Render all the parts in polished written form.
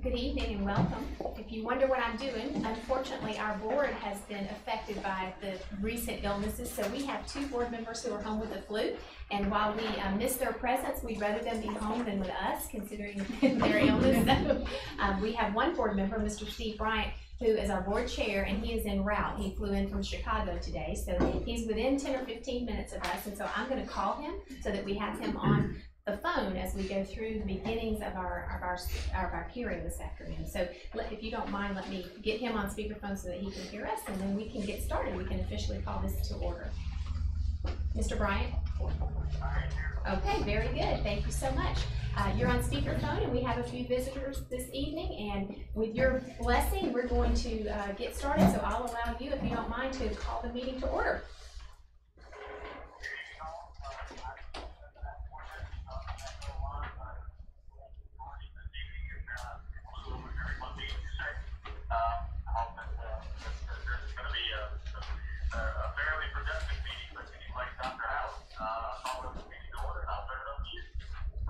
Good evening and welcome. If you wonder what I'm doing, unfortunately our board has been affected by the recent illnesses, so we have two board members who are home with the flu, and while we miss their presence, we'd rather them be home than with us, considering their illness. So, we have one board member, Mr. Steve Bryant, who is our board chair, and he is en route. He flew in from Chicago today, so he's within 10 or 15 minutes of us, and so I'm going to call him so that we have him on the phone as we go through the beginnings of our hearing this afternoon. So if you don't mind, let me get him on speakerphone so that he can hear us, and then we can get started. We can officially call this to order. Mr. Bryant? Okay, very good. Thank you so much. You're on speakerphone, and we have a few visitors this evening, and with your blessing, we're going to get started. So I'll allow you, if you don't mind, to call the meeting to order.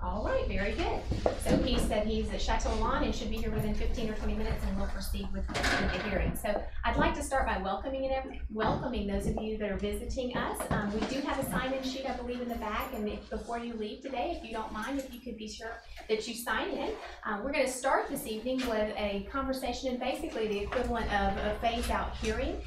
All right, very good. So he said he's at Chateau Lawn and should be here within 15 or 20 minutes, and we'll proceed with the hearing. So I'd like to start by welcoming those of you that are visiting us. We do have a sign-in sheet, I believe, in the back, and before you leave today, if you don't mind, if you could be sure that you sign in. We're going to start this evening with a conversation and basically the equivalent of a Phaseout hearing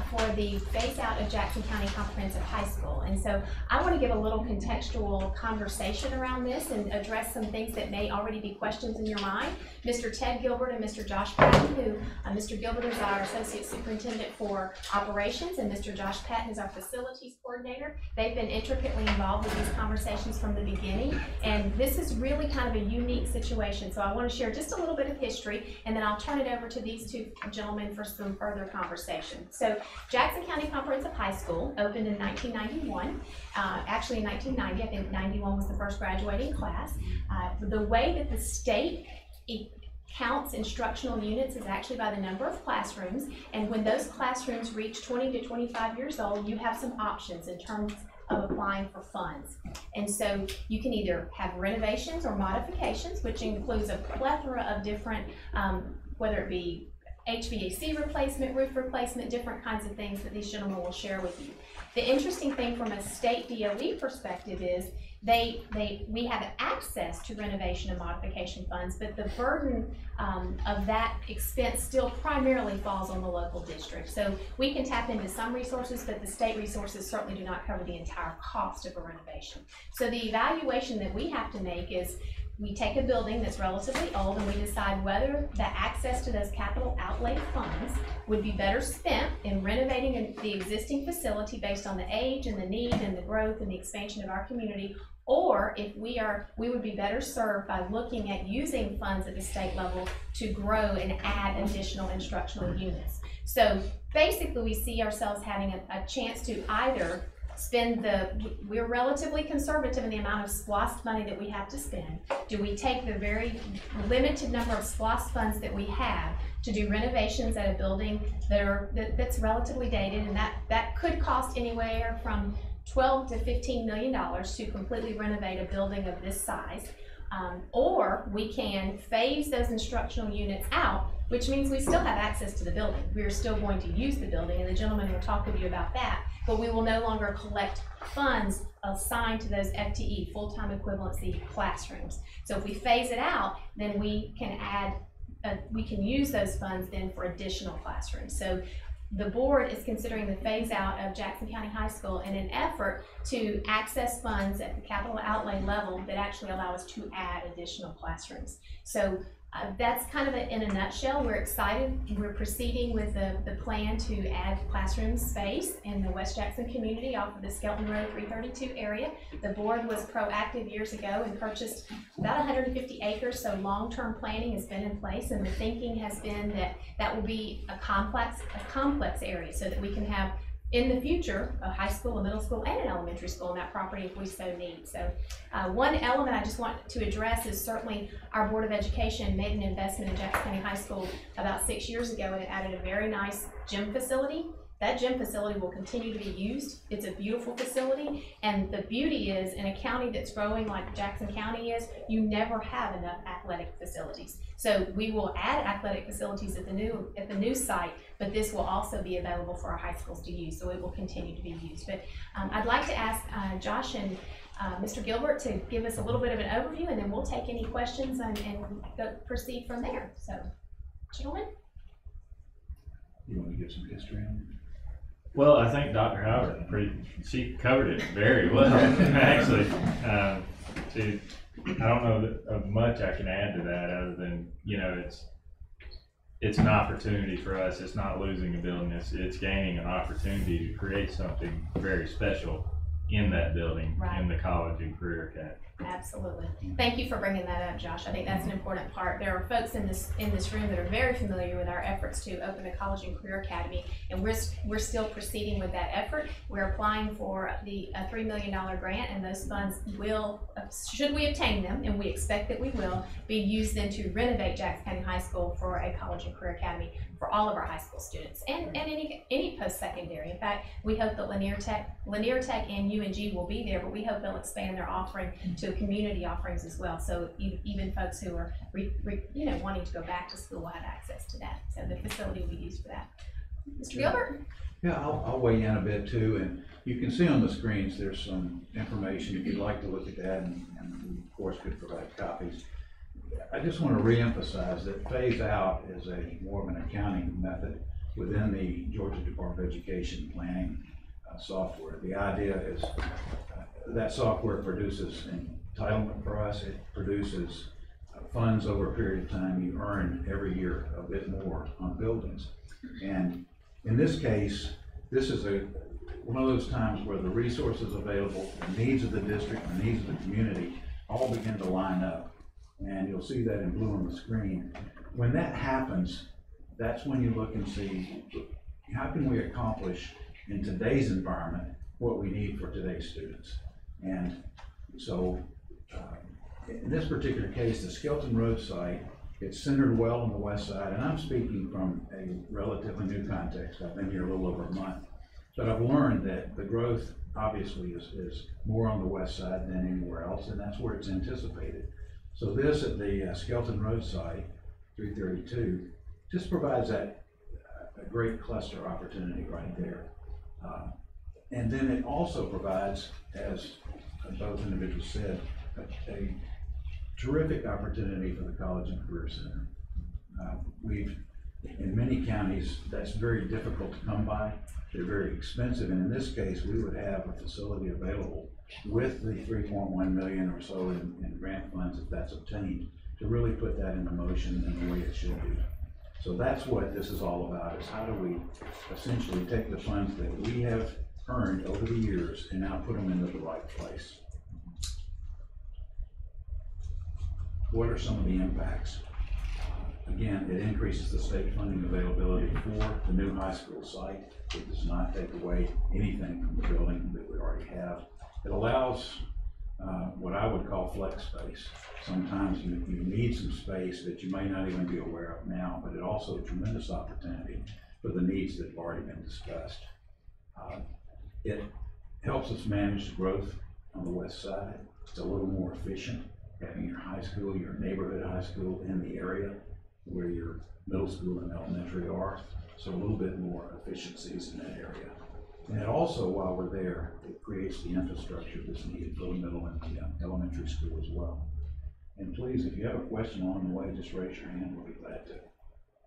for the Phaseout of Jackson County Comprehensive High School. And so I want to give a little contextual conversation around this and address some things that may already be questions in your mind. Mr. Ted Gilbert and Mr. Josh Patton, who Mr. Gilbert is our Associate Superintendent for Operations, and Mr. Josh Patton is our Facilities Coordinator. They've been intricately involved with these conversations from the beginning, and this is really kind of a unique situation. So I want to share just a little bit of history, and then I'll turn it over to these two gentlemen for some further conversation. So Jackson County Comprehensive High School opened in 1991. Actually in 1990, I think 91 was the first graduating class. The way that the state counts instructional units is actually by the number of classrooms, and when those classrooms reach 20 to 25 years old, you have some options in terms of applying for funds. And so you can either have renovations or modifications, which includes a plethora of different, whether it be HVAC replacement, roof replacement, different kinds of things that these gentlemen will share with you. The interesting thing from a state DOE perspective is we have access to renovation and modification funds, but the burden of that expense still primarily falls on the local district. So we can tap into some resources, but the state resources certainly do not cover the entire cost of a renovation. So the evaluation that we have to make is we take a building that's relatively old and we decide whether the access to those capital outlay funds would be better spent in renovating the existing facility based on the age and the need and the growth and the expansion of our community, or if we would be better served by looking at using funds at the state level to grow and add additional instructional units. So basically we see ourselves having a chance to either spend we're relatively conservative in the amount of SPLOST money that we have to spend. Do we take the very limited number of SPLOST funds that we have to do renovations at a building that's relatively dated, and that could cost anywhere from $12 to $15 million to completely renovate a building of this size, or we can phase those instructional units out, which means we still have access to the building. We are still going to use the building, and the gentleman will talk with you about that, but we will no longer collect funds assigned to those FTE, full-time equivalency classrooms. So if we phase it out, then we can use those funds then for additional classrooms. So the board is considering the phase out of Jackson County High School in an effort to access funds at the capital outlay level that actually allow us to add additional classrooms. So that's kind of in a nutshell. We're excited. We're proceeding with the plan to add classroom space in the West Jackson community off of the Skelton Road 332 area. The board was proactive years ago and purchased about 150 acres, so long-term planning has been in place, and the thinking has been that will be a complex area so that we can have in the future a high school, a middle school, and an elementary school on that property if we so need. So one element I just want to address is certainly our Board of Education made an investment in Jackson County High School about 6 years ago, and it added a very nice gym facility that gym facility will continue to be used. It's a beautiful facility, and the beauty is, in a county that's growing like Jackson County is, you never have enough athletic facilities. So we will add athletic facilities at the new site, but this will also be available for our high schools to use, so it will continue to be used. But I'd like to ask Josh and Mr. Gilbert to give us a little bit of an overview, and then we'll take any questions and proceed from there. So, gentlemen? You want to give some history on it? Well, I think Dr. Howard, she covered it very well, actually. I don't know of much I can add to that other than, you know, it's an opportunity for us. It's not losing a building. It's gaining an opportunity to create something very special in that building, right, in the College and Career Academy. Absolutely. Thank you for bringing that up, Josh. I think that's an important part. There are folks in this room that are very familiar with our efforts to open a College and Career Academy, and we're still proceeding with that effort. We're applying for the $3 million grant, and those funds will, should we obtain them, and we expect that we will, be used then to renovate Jackson County High School for a College and Career Academy for all of our high school students and any post-secondary. In fact, we hope that Lanier Tech and UNG will be there, but we hope they'll expand their offering to community offerings as well. So even folks who are wanting to go back to school will have access to that. So the facility will be used for that. Mr. Gilbert? Yeah, I'll weigh in a bit too, and you can see on the screens there's some information if you'd like to look at that, and we of course could provide copies. I just want to reemphasize that Phaseout is more of an accounting method within the Georgia Department of Education planning software. The idea is that software produces entitlement for us. It produces funds over a period of time. You earn every year a bit more on buildings. And in this case, this is one of those times where the resources available, the needs of the district, the needs of the community all begin to line up. And you'll see that in blue on the screen. When that happens, that's when you look and see how can we accomplish in today's environment what we need for today's students. And so in this particular case, the Skelton Road site, it's centered well on the west side, and I'm speaking from a relatively new context. I've been here a little over a month, but I've learned that the growth obviously is more on the west side than anywhere else, and that's where it's anticipated. So this at the Skelton Road site, 332, just provides that a great cluster opportunity right there. And then it also provides, as both individuals said, a terrific opportunity for the College and Career Center. In many counties, that's very difficult to come by. They're very expensive, and in this case, we would have a facility available with the $3.1 million or so in grant funds, if that's obtained, to really put that into motion in the way it should be. So that's what this is all about, is how do we essentially take the funds that we have earned over the years and now put them into the right place. What are some of the impacts? Again, it increases the state funding availability for the new high school site. It does not take away anything from the building that we already have. It allows what I would call flex space. Sometimes you need some space that you may not even be aware of now, but it also a tremendous opportunity for the needs that have already been discussed. It helps us manage the growth on the west side. It's a little more efficient, having your high school, your neighborhood high school in the area where your middle school and elementary are. So a little bit more efficiencies in that area. And it also, while we're there, it creates the infrastructure that's needed for the middle and the elementary school as well. And please, if you have a question along the way, just raise your hand. We'll be glad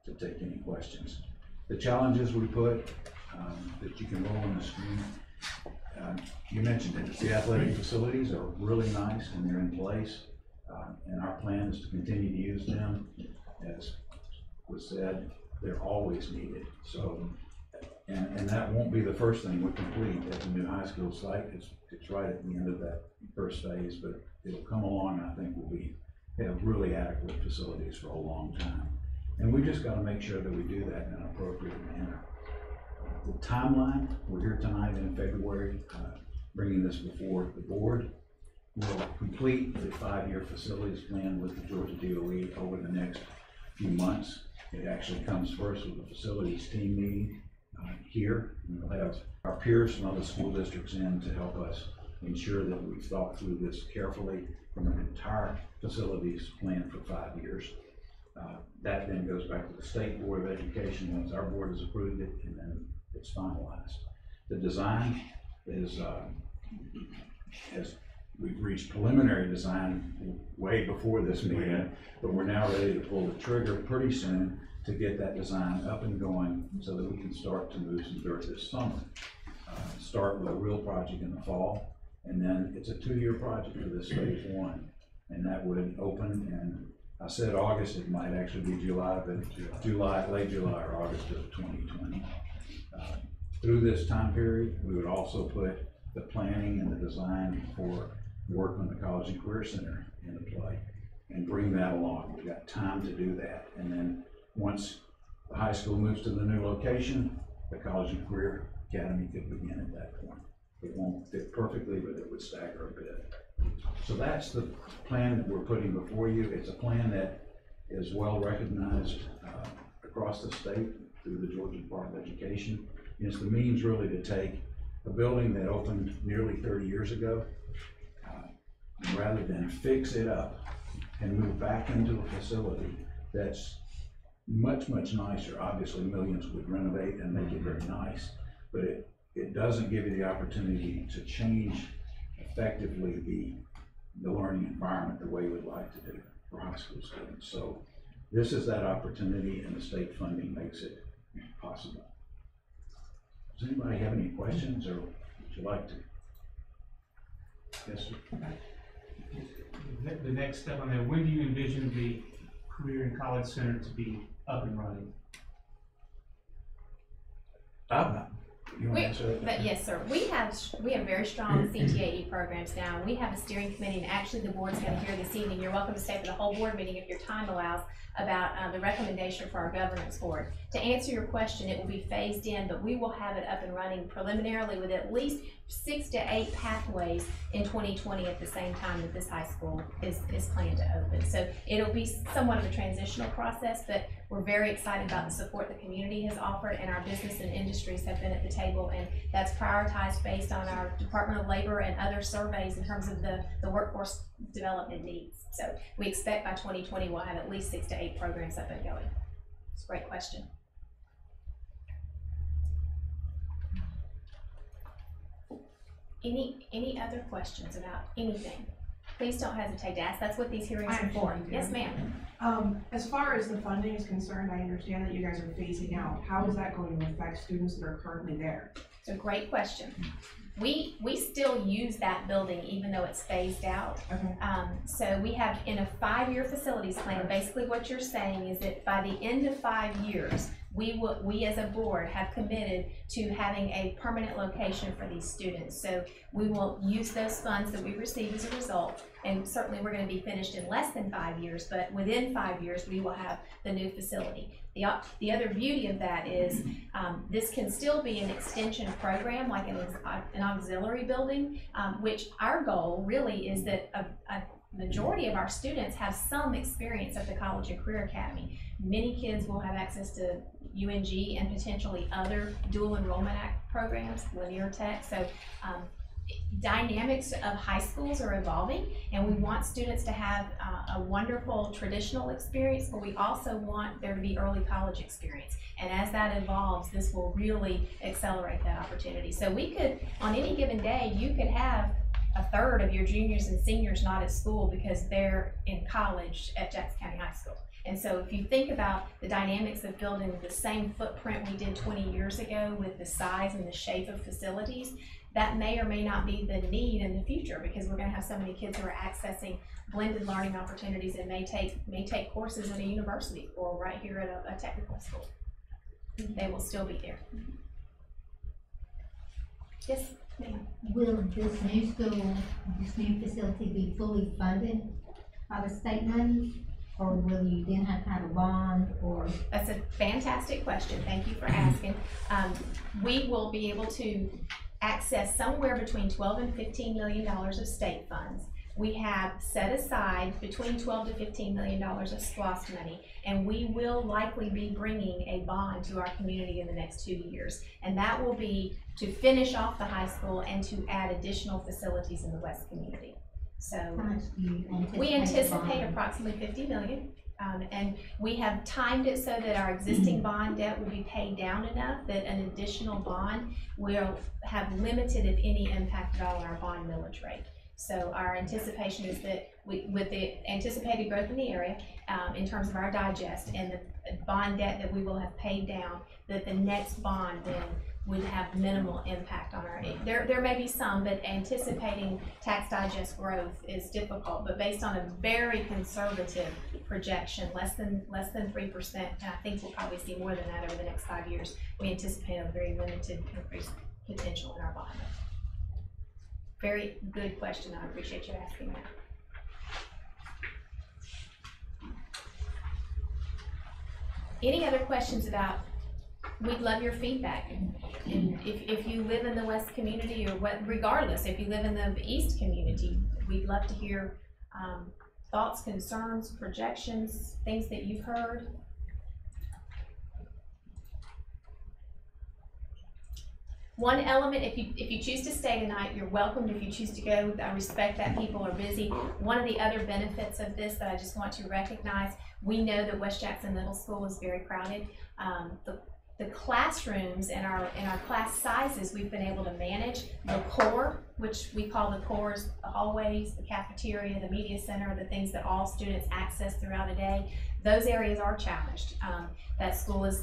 to take any questions. The challenges we put that you can roll on the screen, you mentioned it. The athletic facilities are really nice and they're in place. And our plan is to continue to use them. As was said, they're always needed. So, and that won't be the first thing we complete at the new high school site. It's right at the end of that first phase, but it'll come along, and I think we'll have really adequate facilities for a long time. And we just got to make sure that we do that in an appropriate manner. The timeline, we're here tonight in February, bringing this before the board. We'll complete the 5-year facilities plan with the Georgia DOE over the next few months. It actually comes first with the facilities team meeting here. We'll have our peers from other school districts in to help us ensure that we've thought through this carefully from an entire facilities plan for 5 years. That then goes back to the State Board of Education once our board has approved it, and then it's finalized. The design is, we've reached preliminary design way before this meeting, but we're now ready to pull the trigger pretty soon to get that design up and going so that we can start to move some dirt this summer. Start with a real project in the fall, and then it's a 2-year project for this phase 1, and that would open, and I said August, it might actually be July, but late July or August of 2020. Through this time period, we would also put the planning and the design for work on the College and Career Center into play and bring that along. We've got time to do that. And then once the high school moves to the new location, the College and Career Academy could begin at that point. It won't fit perfectly, but it would stagger a bit. So that's the plan that we're putting before you. It's a plan that is well recognized across the state through the Georgia Department of Education. And it's the means really to take a building that opened nearly 30 years ago, rather than fix it up and move back into a facility that's much, much nicer. Obviously, millions would renovate and make it very nice, but it doesn't give you the opportunity to change effectively the learning environment the way we'd like to do for high school students. So this is that opportunity, and the state funding makes it possible. Does anybody have any questions, or would you like to? Yes, sir. The next step on that, when do you envision the Career and College Center to be up and running? You want to answer that? But yes, sir. We have very strong CTE programs now. We have a steering committee, and actually the board's going to hear this evening. You're welcome to stay for the whole board meeting if your time allows, about the recommendation for our governance board. To answer your question, it will be phased in, but we will have it up and running preliminarily with at least 6 to 8 pathways in 2020 at the same time that this high school is planned to open. So it'll be somewhat of a transitional process, but we're very excited about the support the community has offered, and our business and industries have been at the table, and that's prioritized based on our Department of Labor and other surveys in terms of the workforce development needs. So we expect by 2020 we'll have at least 6 to 8 programs up and going. It's a great question. Any other questions about anything? Please don't hesitate to ask. That's what these hearings are for. Yes, ma'am. As far as the funding is concerned, I understand that you guys are phasing out. How is that going to affect students that are currently there? It's a great question. We still use that building even though it's phased out. Okay. So we have in a 5-year facilities plan, basically what you're saying is that by the end of 5 years, we as a board have committed to having a permanent location for these students. So we will use those funds that we receive as a result, and certainly we're going to be finished in less than 5 years, but within 5 years we will have the new facility. The other beauty of that is this can still be an extension program, like an auxiliary building, which our goal really is that a majority of our students have some experience at the College and Career Academy. Many kids will have access to UNG and potentially other dual enrollment programs, linear tech. So dynamics of high schools are evolving, and we want students to have a wonderful traditional experience, but we also want there to be early college experience. And as that evolves, this will really accelerate that opportunity. So we could, on any given day, you could have a third of your juniors and seniors not at school because they're in college at Jackson County High School. And so if you think about the dynamics of building the same footprint we did 20 years ago with the size and the shape of facilities, that may or may not be the need in the future, because we're going to have so many kids who are accessing blended learning opportunities and may take courses at a university or right here at a technical school. They will still be there. Yes, ma'am. Will this new school, this new facility be fully funded by the state money, or will you then have to have a bond, or? That's a fantastic question. Thank you for asking. We will be able to access somewhere between $12 and $15 million of state funds. we have set aside between $12 to $15 million of SPLOST money, and we will likely be bringing a bond to our community in the next 2 years. And that will be to finish off the high school and to add additional facilities in the West community. So How much do you anticipate? we anticipate bond? approximately $50 million. And we have timed it so that our existing bond debt will be paid down enough that an additional bond will have limited, if any, impact at all on our bond millage rate. So our anticipation is that with the anticipated growth in the area, in terms of our digest and the bond debt that we will have paid down, that the next bond then would have minimal impact on our, there may be some, but anticipating tax digest growth is difficult, but based on a very conservative projection, less than 3%, and I think we'll probably see more than that over the next 5 years, we anticipate a very limited increase potential in our bond. Very good question, I appreciate you asking that. Any other questions about, we'd love your feedback. And if you live in the West community or what, regardless, if you live in the East community, we'd love to hear thoughts, concerns, projections, things that you've heard. One element, if you choose to stay tonight, you're welcome. If you choose to go, I respect that people are busy. One of the other benefits of this that I just want to recognize, we know that West Jackson Middle School is very crowded. The classrooms and our class sizes we've been able to manage. The core, which we call the cores, the hallways, the cafeteria, the media center, the things that all students access throughout a day, those areas are challenged. That school is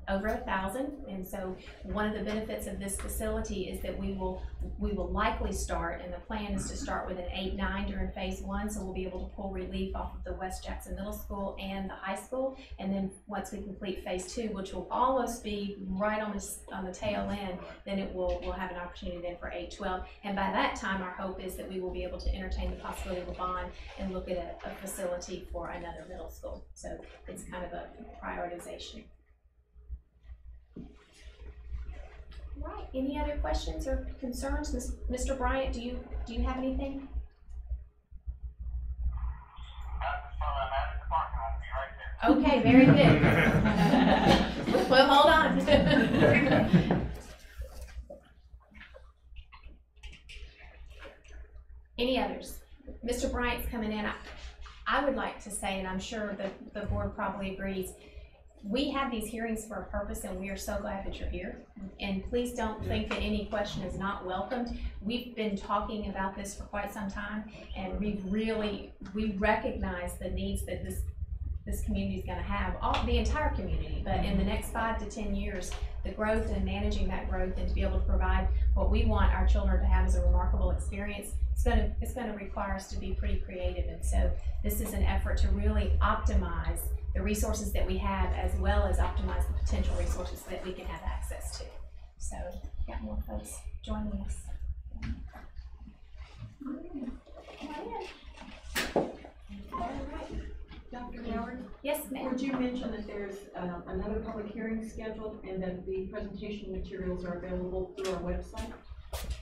over 1,000, and so one of the benefits of this facility is that we will likely start, and the plan is to start with an 8-9 during phase 1, so we'll be able to pull relief off of the West Jackson Middle School and the high school, and then once we complete phase 2, which will almost be right on the tail end, then we'll have an opportunity then for 8-12, and by that time our hope is that we will be able to entertain the possibility of a bond and look at a facility for another middle school. So it's kind of a prioritization. Right, any other questions or concerns? Mr. Bryant, do you have anything? Okay, very good. Well, hold on. Any others? Mr. Bryant's coming in. I would like to say, and I'm sure the board probably agrees, we have these hearings for a purpose, and we are so glad that you're here. And please don't think that any question is not welcomed. We've been talking about this for quite some time, and we recognize the needs that this community is going to have, the entire community, but in the next 5 to 10 years, the growth and managing that growth and to be able to provide what we want our children to have as a remarkable experience, it's going to require us to be pretty creative. And so this is an effort to really optimize the resources that we have, as well as optimize the potential resources that we can have access to. So got more folks joining us. Dr. Howard? Yes, ma'am. Would you mention that there's another public hearing scheduled and that the presentation materials are available through our website?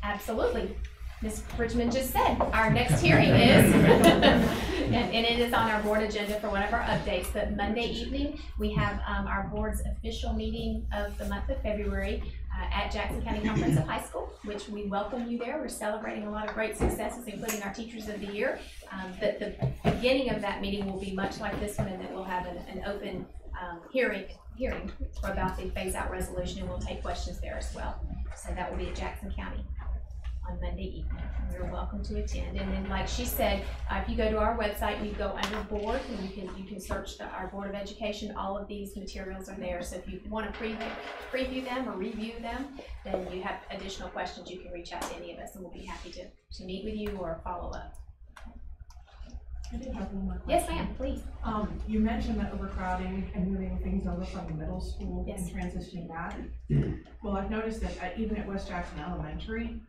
Absolutely. Ms. Bridgman just said our next hearing is, and it is on our board agenda for one of our updates, but Monday evening we have our board's official meeting of the month of February at Jackson County Comprehensive High School, which we welcome you there. We're celebrating a lot of great successes, including our Teachers of the Year. But the beginning of that meeting will be much like this one, and then we'll have an open hearing about the phase-out resolution, and we'll take questions there as well. So that will be at Jackson County on Monday evening. You're welcome to attend. And then, like she said, if you go to our website, you go under board, and you can search our Board of Education. All of these materials are there. So if you want to preview them or review them, then you have additional questions, you can reach out to any of us, and we'll be happy to meet with you or follow up. I do have one more question. Yes, ma'am, please. You mentioned that overcrowding and moving things over from the middle school Yes. and transitioning that. Well, I've noticed that even at West Jackson Elementary,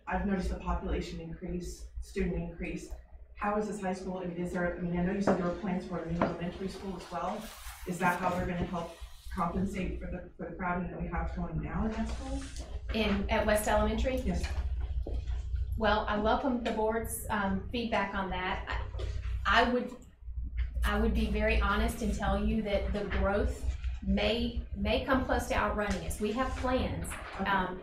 I've noticed a population increase, student increase. How is this high school? I know you said there were plans for a new elementary school as well. Is that how they're going to help compensate for the crowding that we have going now in that school? At West Elementary? Yes. Well, I welcome the board's feedback on that. I would be very honest and tell you that the growth may come close to outrunning us. We have plans,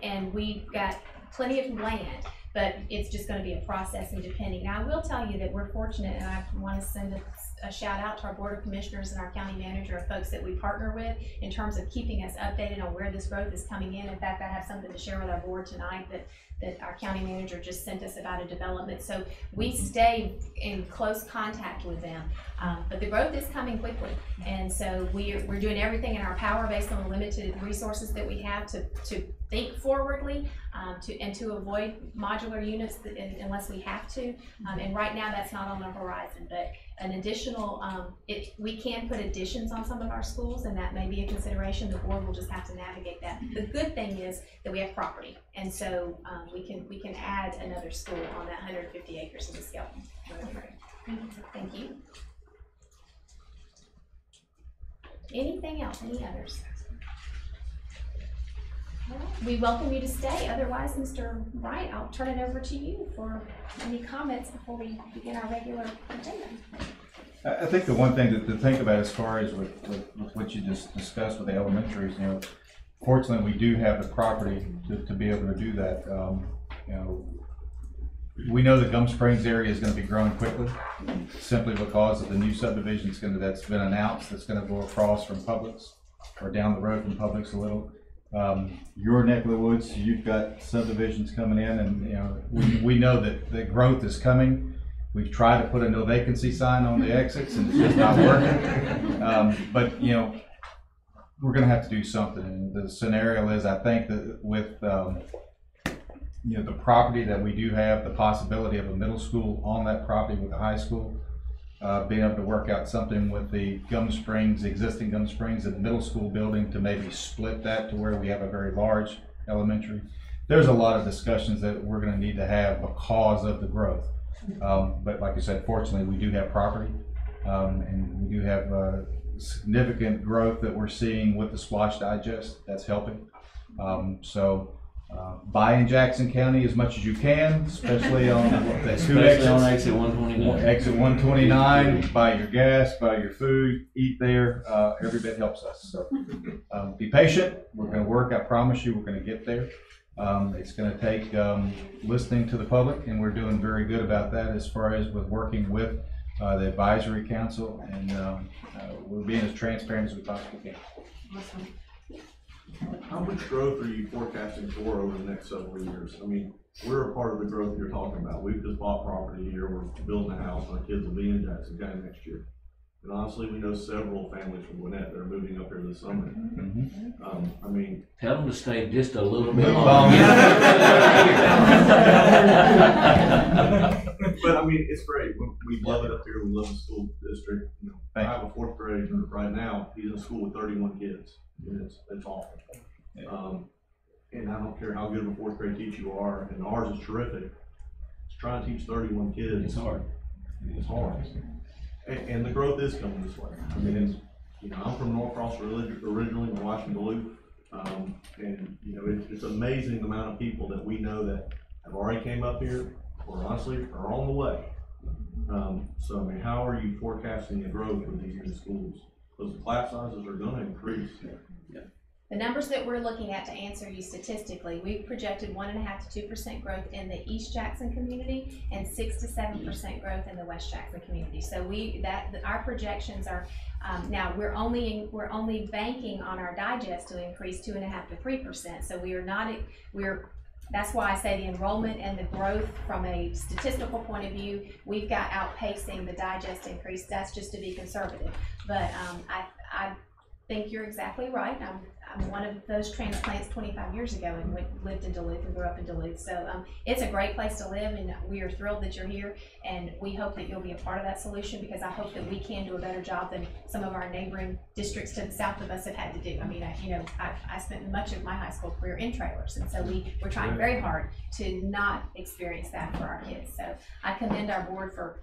and we've got plenty of land, but it's just gonna be a process and depending. Now, I will tell you that we're fortunate, and I wanna send a shout out to our Board of Commissioners and our county manager of folks that we partner with in terms of keeping us updated on where this growth is coming in. In fact, I have something to share with our board tonight that our county manager just sent us about a development. So we stay in close contact with them, but the growth is coming quickly. And so we're doing everything in our power based on the limited resources that we have to think forwardly, and to avoid modular units unless we have to. And right now that's not on the horizon, but an additional, we can put additions on some of our schools, and that may be a consideration. The board will just have to navigate that. The good thing is that we have property, and so we can add another school on that 150 acres in the Skelton. Thank you. Anything else? Any others? We welcome you to stay. Otherwise, Mr. Wright, I'll turn it over to you for any comments before we begin our regular agenda. I think the one thing to think about as far as with what you just discussed with the elementaries, you know, fortunately we do have the property to be able to do that. You know, we know the Gum Springs area is going to be growing quickly, simply because of the new subdivision that's been announced. That's going to go across from Publix, or down the road from Publix a little. Your neck of the woods, you've got subdivisions coming in, and you know we know that the growth is coming. We've tried to put a no vacancy sign on the exits, and it's just not working. But you know, we're going to have to do something. And the scenario is, I think that with you know, the property that we do have, the possibility of a middle school on that property with a high school, being able to work out something with the Gum Springs, existing Gum Springs, and the middle school building to maybe split that to where we have a very large elementary. There's a lot of discussions that we're going to need to have because of the growth. But like I said, fortunately, we do have property, and we do have significant growth that we're seeing with the Squash Digest. That's helping. Buy in Jackson County as much as you can, especially on the two exits. On exit 129. Exit 129, buy your gas, buy your food, eat there. Every bit helps us. So be patient. We're going to work. I promise you we're going to get there. It's going to take listening to the public, and we're doing very good about that as far as with working with the advisory council, and we're being as transparent as we possibly can. Awesome. How much growth are you forecasting for over the next several years? I mean, we're a part of the growth you're talking about. We've just bought property here. We're building a house. My kids will be in Jackson County next year. And honestly, we know several families from Gwinnett that are moving up here this summer. I mean, tell them to stay just a little bit longer. But I mean, it's great. We love it up here. We love the school district. You know, I have a fourth grader right now. He's in school with 31 kids. And it's awful. And I don't care how good of a fourth grade teacher you are, and ours is terrific. It's trying to teach 31 kids. It's hard. It's hard. And the growth is coming this way. I mean, it's, you know, I'm from Norcross originally, my wife's from Duluth, and you know, it's amazing the amount of people that we know that have already came up here, or honestly are on the way. So I mean, how are you forecasting the growth with these new schools? Because the class sizes are going to increase. The numbers that we're looking at to answer you statistically, we've projected 1.5 to 2% growth in the East Jackson community and 6 to 7% growth in the West Jackson community. So our projections are now we're only banking on our digest to increase 2.5 to 3%. So that's why I say the enrollment and the growth from a statistical point of view, we've got outpacing the digest increase. That's just to be conservative. But I think you're exactly right. I'm one of those transplants 25 years ago and lived in Duluth and grew up in Duluth. So it's a great place to live, and we are thrilled that you're here, and we hope that you'll be a part of that solution, because I hope that we can do a better job than some of our neighboring districts to the south of us have had to do. I mean, I spent much of my high school career in trailers, and so we're trying very hard to not experience that for our kids. So I commend our board for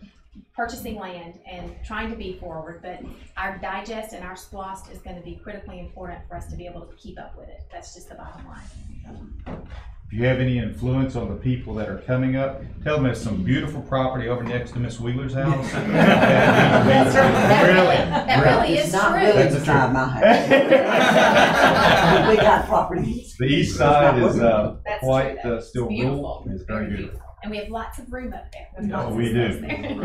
purchasing land and trying to be forward, but our digest and our SPLOST is going to be critically important for us to be able to keep up with it. That's just the bottom line. if you have any influence on the people that are coming up, tell them there's some beautiful property over next to Miss Wheeler's house. That really is It's not true. really beside my house. We got property. The east side is That's quite true, though. still It's rural. beautiful. It's very beautiful. And we have lots of room up there. Yeah, Lots of we do. space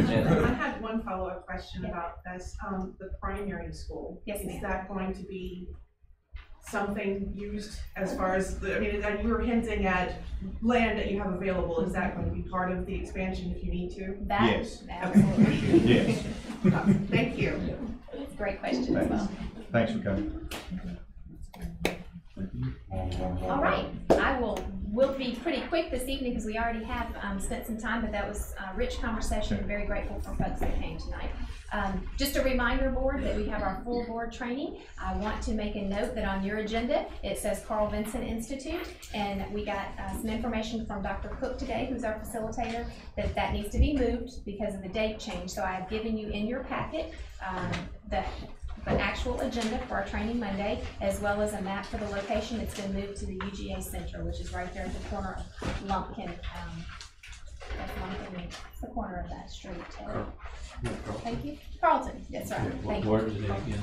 there. I had one follow-up question about this, the primary school. Yes, ma'am. Is that going to be something used as far as, I mean, and you were hinting at land that you have available, is that going to be part of the expansion if you need to? That, Yes. absolutely. Yes. Thank you. It's a great question as well. Thanks for coming. All right, we'll be pretty quick this evening because we already have spent some time, but that was a rich conversation and very grateful for folks that came tonight. Just a reminder, board, that we have our full board training. I want to make a note that on your agenda, it says Carl Vinson Institute, and we got some information from Dr. Cook today, who's our facilitator, that needs to be moved because of the date change. So I have given you in your packet the actual agenda for our training Monday, as well as a map for the location. It's been moved to the UGA Center, which is right there at the corner of Lumpkin. That's Lumpkin, it's the corner of that street. Thank you. Carlton, that's right. Thank Where you. is it again?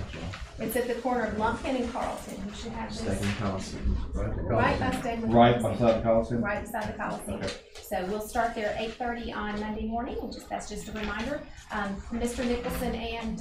It's at the corner of Lumpkin and Carlton. You should have this right by Stegman. Right beside the Coliseum? Right beside the Coliseum. Okay. So we'll start there at 8:30 on Monday morning, and that's just a reminder. Mr. Nicholson and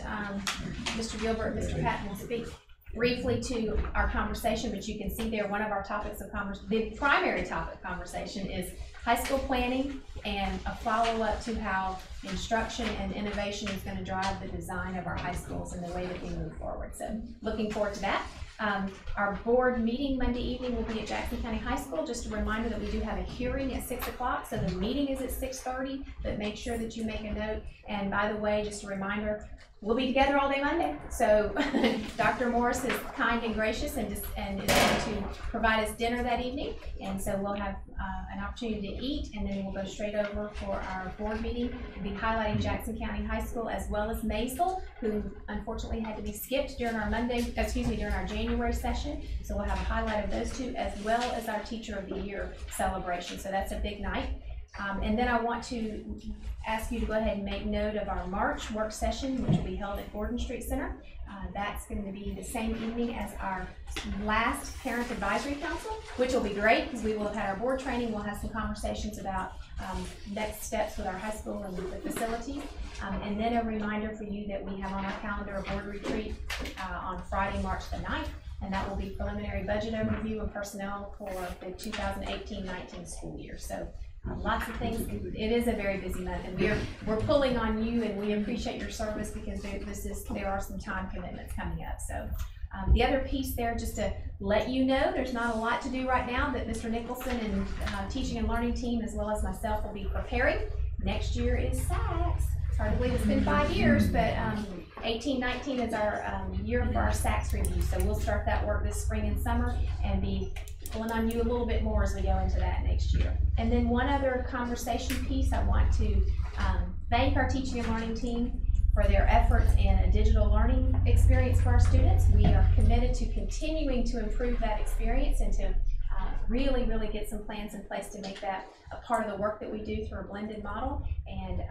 Mr. Gilbert, Mr. Patton will speak briefly to our conversation, but you can see there one of our topics of conversation, the primary topic of conversation is high school planning and a follow-up to how instruction and innovation is going to drive the design of our high schools and the way that we move forward. So looking forward to that. Our board meeting Monday evening will be at Jackson County High School. Just a reminder that we do have a hearing at 6 o'clock, so the meeting is at 6:30, but make sure that you make a note. And by the way, just a reminder, we'll be together all day Monday. So Dr. Morris is kind and gracious and is going to provide us dinner that evening. And so we'll have an opportunity to eat, and then we'll go straight over for our board meeting. We'll be highlighting Jackson County High School as well as Maysville, who unfortunately had to be skipped during our during our January session. So we'll have a highlight of those two as well as our Teacher of the Year celebration. So that's a big night. And then I want to ask you to go ahead and make note of our March work session, which will be held at Gordon Street Center. That's going to be the same evening as our last Parent Advisory Council, which will be great because we will have had our board training. We'll have some conversations about next steps with our high school and the facilities. And then a reminder for you that we have on our calendar a board retreat on Friday, March the 9th. And that will be preliminary budget overview and personnel for the 2018-19 school year. So lots of things. It is a very busy month, and we're pulling on you, and we appreciate your service because there are some time commitments coming up. So the other piece there, just to let you know, there's not a lot to do right now that Mr. Nicholson and teaching and learning team, as well as myself, will be preparing. Next year is SACS. It's hard to believe it's been 5 years, but 18-19 is our year for our SACS review. So we'll start that work this spring and summer and be pulling on you a little bit more as we go into that next year. And then one other conversation piece, I want to thank our teaching and learning team for their efforts in a digital learning experience for our students. We are committed to continuing to improve that experience and to really get some plans in place to make that a part of the work that we do through a blended model. And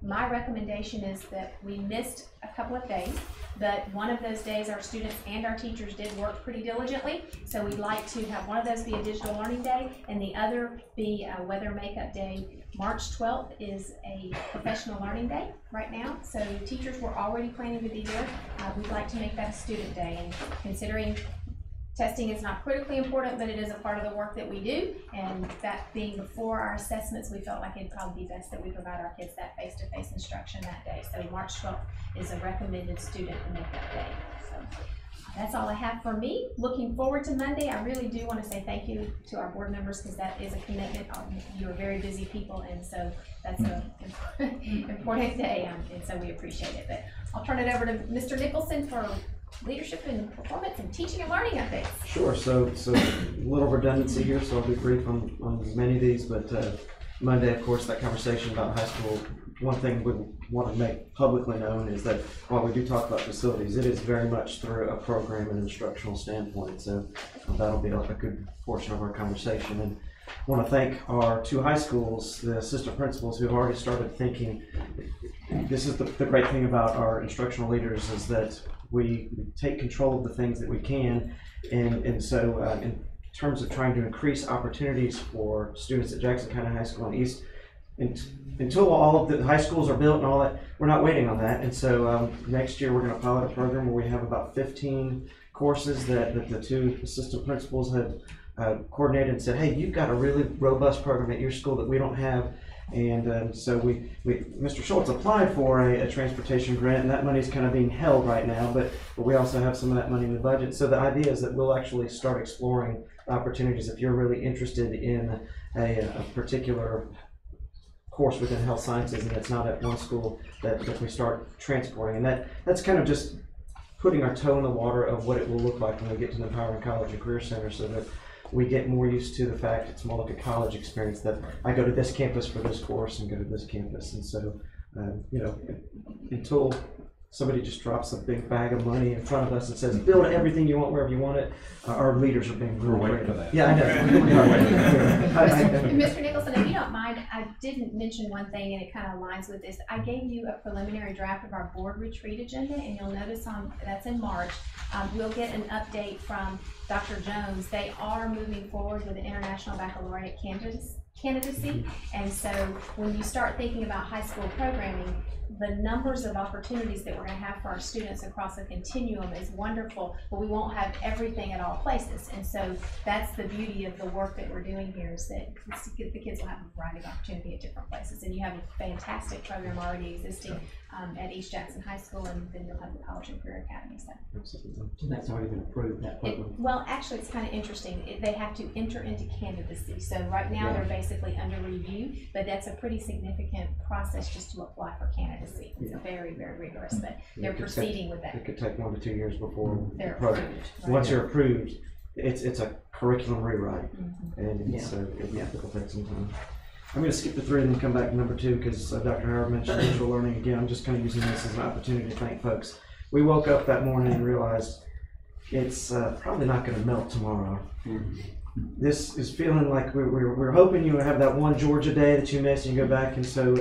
my recommendation is that we missed a couple of days, but one of those days our students and our teachers did work pretty diligently. So we'd like to have one of those be a digital learning day and the other be a weather makeup day. March 12th is a professional learning day right now. So teachers were already planning to be there. We'd like to make that a student day, and considering testing is not critically important, but it is a part of the work that we do, and that being before our assessments, we felt like it'd probably be best that we provide our kids that face-to-face instruction that day. So March 12th is a recommended student makeup day. So that's all I have for me. Looking forward to Monday. I really do want to say thank you to our board members because that is a commitment. You are very busy people, and so that's an important day, and so we appreciate it. But I'll turn it over to Mr. Nicholson for leadership and performance and teaching and learning updates. Sure. So a little redundancy here, so I'll be brief on many of these, but Monday, of course, that conversation about high school one thing we want to make publicly known is that while we do talk about facilities, it is very much through a program and instructional standpoint. So that'll be a good portion of our conversation. And I want to thank our 2 high schools, the assistant principals who have already started thinking. This is the great thing about our instructional leaders is that we take control of the things that we can. And so in terms of trying to increase opportunities for students at Jackson County High School and East, until all of the high schools are built and all that, we're not waiting on that. And so next year we're going to pilot a program where we have about 15 courses that the 2 assistant principals had coordinated and said, hey, you've got a really robust program at your school that we don't have. And so Mr. Schultz applied for a transportation grant, and that money is kind of being held right now, but we also have some of that money in the budget. So the idea is that we'll actually start exploring opportunities if you're really interested in a particular course within health sciences and it's not at one school, that we start transporting. And that's kind of just putting our toe in the water of what it will look like when we get to the Empowering College and Career Center, so that we get more used to the fact it's more like a college experience, that I go to this campus for this course and go to this campus. And so, you know, until somebody just drops a big bag of money in front of us and says, build everything you want wherever you want it, our leaders are being really waiting for that. Yeah, I know. Mr. Nicholson, if you don't mind, I didn't mention one thing and it kind of aligns with this. I gave you a preliminary draft of our board retreat agenda, and you'll notice that's in March. We'll get an update from Dr. Jones. They are moving forward with an International Baccalaureate candidacy. And so when you start thinking about high school programming, the numbers of opportunities that we're going to have for our students across a continuum is wonderful, but we won't have everything at all places. And so that's the beauty of the work that we're doing here, is that the kids will have a variety of opportunity at different places. And you have a fantastic program already existing at East Jackson High School, and then you'll have the College and Career Academy. So that's already been approved, that program. Well, actually, it's kind of interesting. They have to enter into candidacy. So right now they're basically under review, but that's a pretty significant process just to apply for candidacy. It's very, very rigorous, but they're proceeding with that. It could take 1 to 2 years before they're the program. approved. Right? Once you're approved, it's a curriculum rewrite, and so it'll take some time. I'm going to skip to 3 and then come back to number 2 because Dr. Howard mentioned visual learning again. I'm just kind of using this as an opportunity to thank folks. We woke up that morning and realized it's probably not going to melt tomorrow. This is feeling like we're hoping you have that one Georgia day that you missed and you go back. And so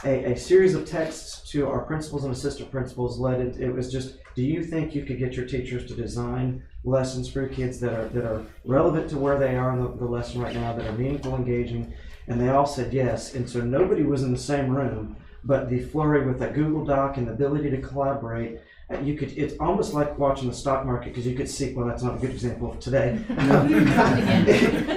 a series of texts to our principals and assistant principals it was just, do you think you could get your teachers to design lessons for kids that are relevant to where they are in the lesson right now, that are meaningful, engaging? And they all said yes. And so nobody was in the same room, but the flurry with that Google Doc and the ability to collaborate, it's almost like watching the stock market, because you could see, well, that's not a good example of today.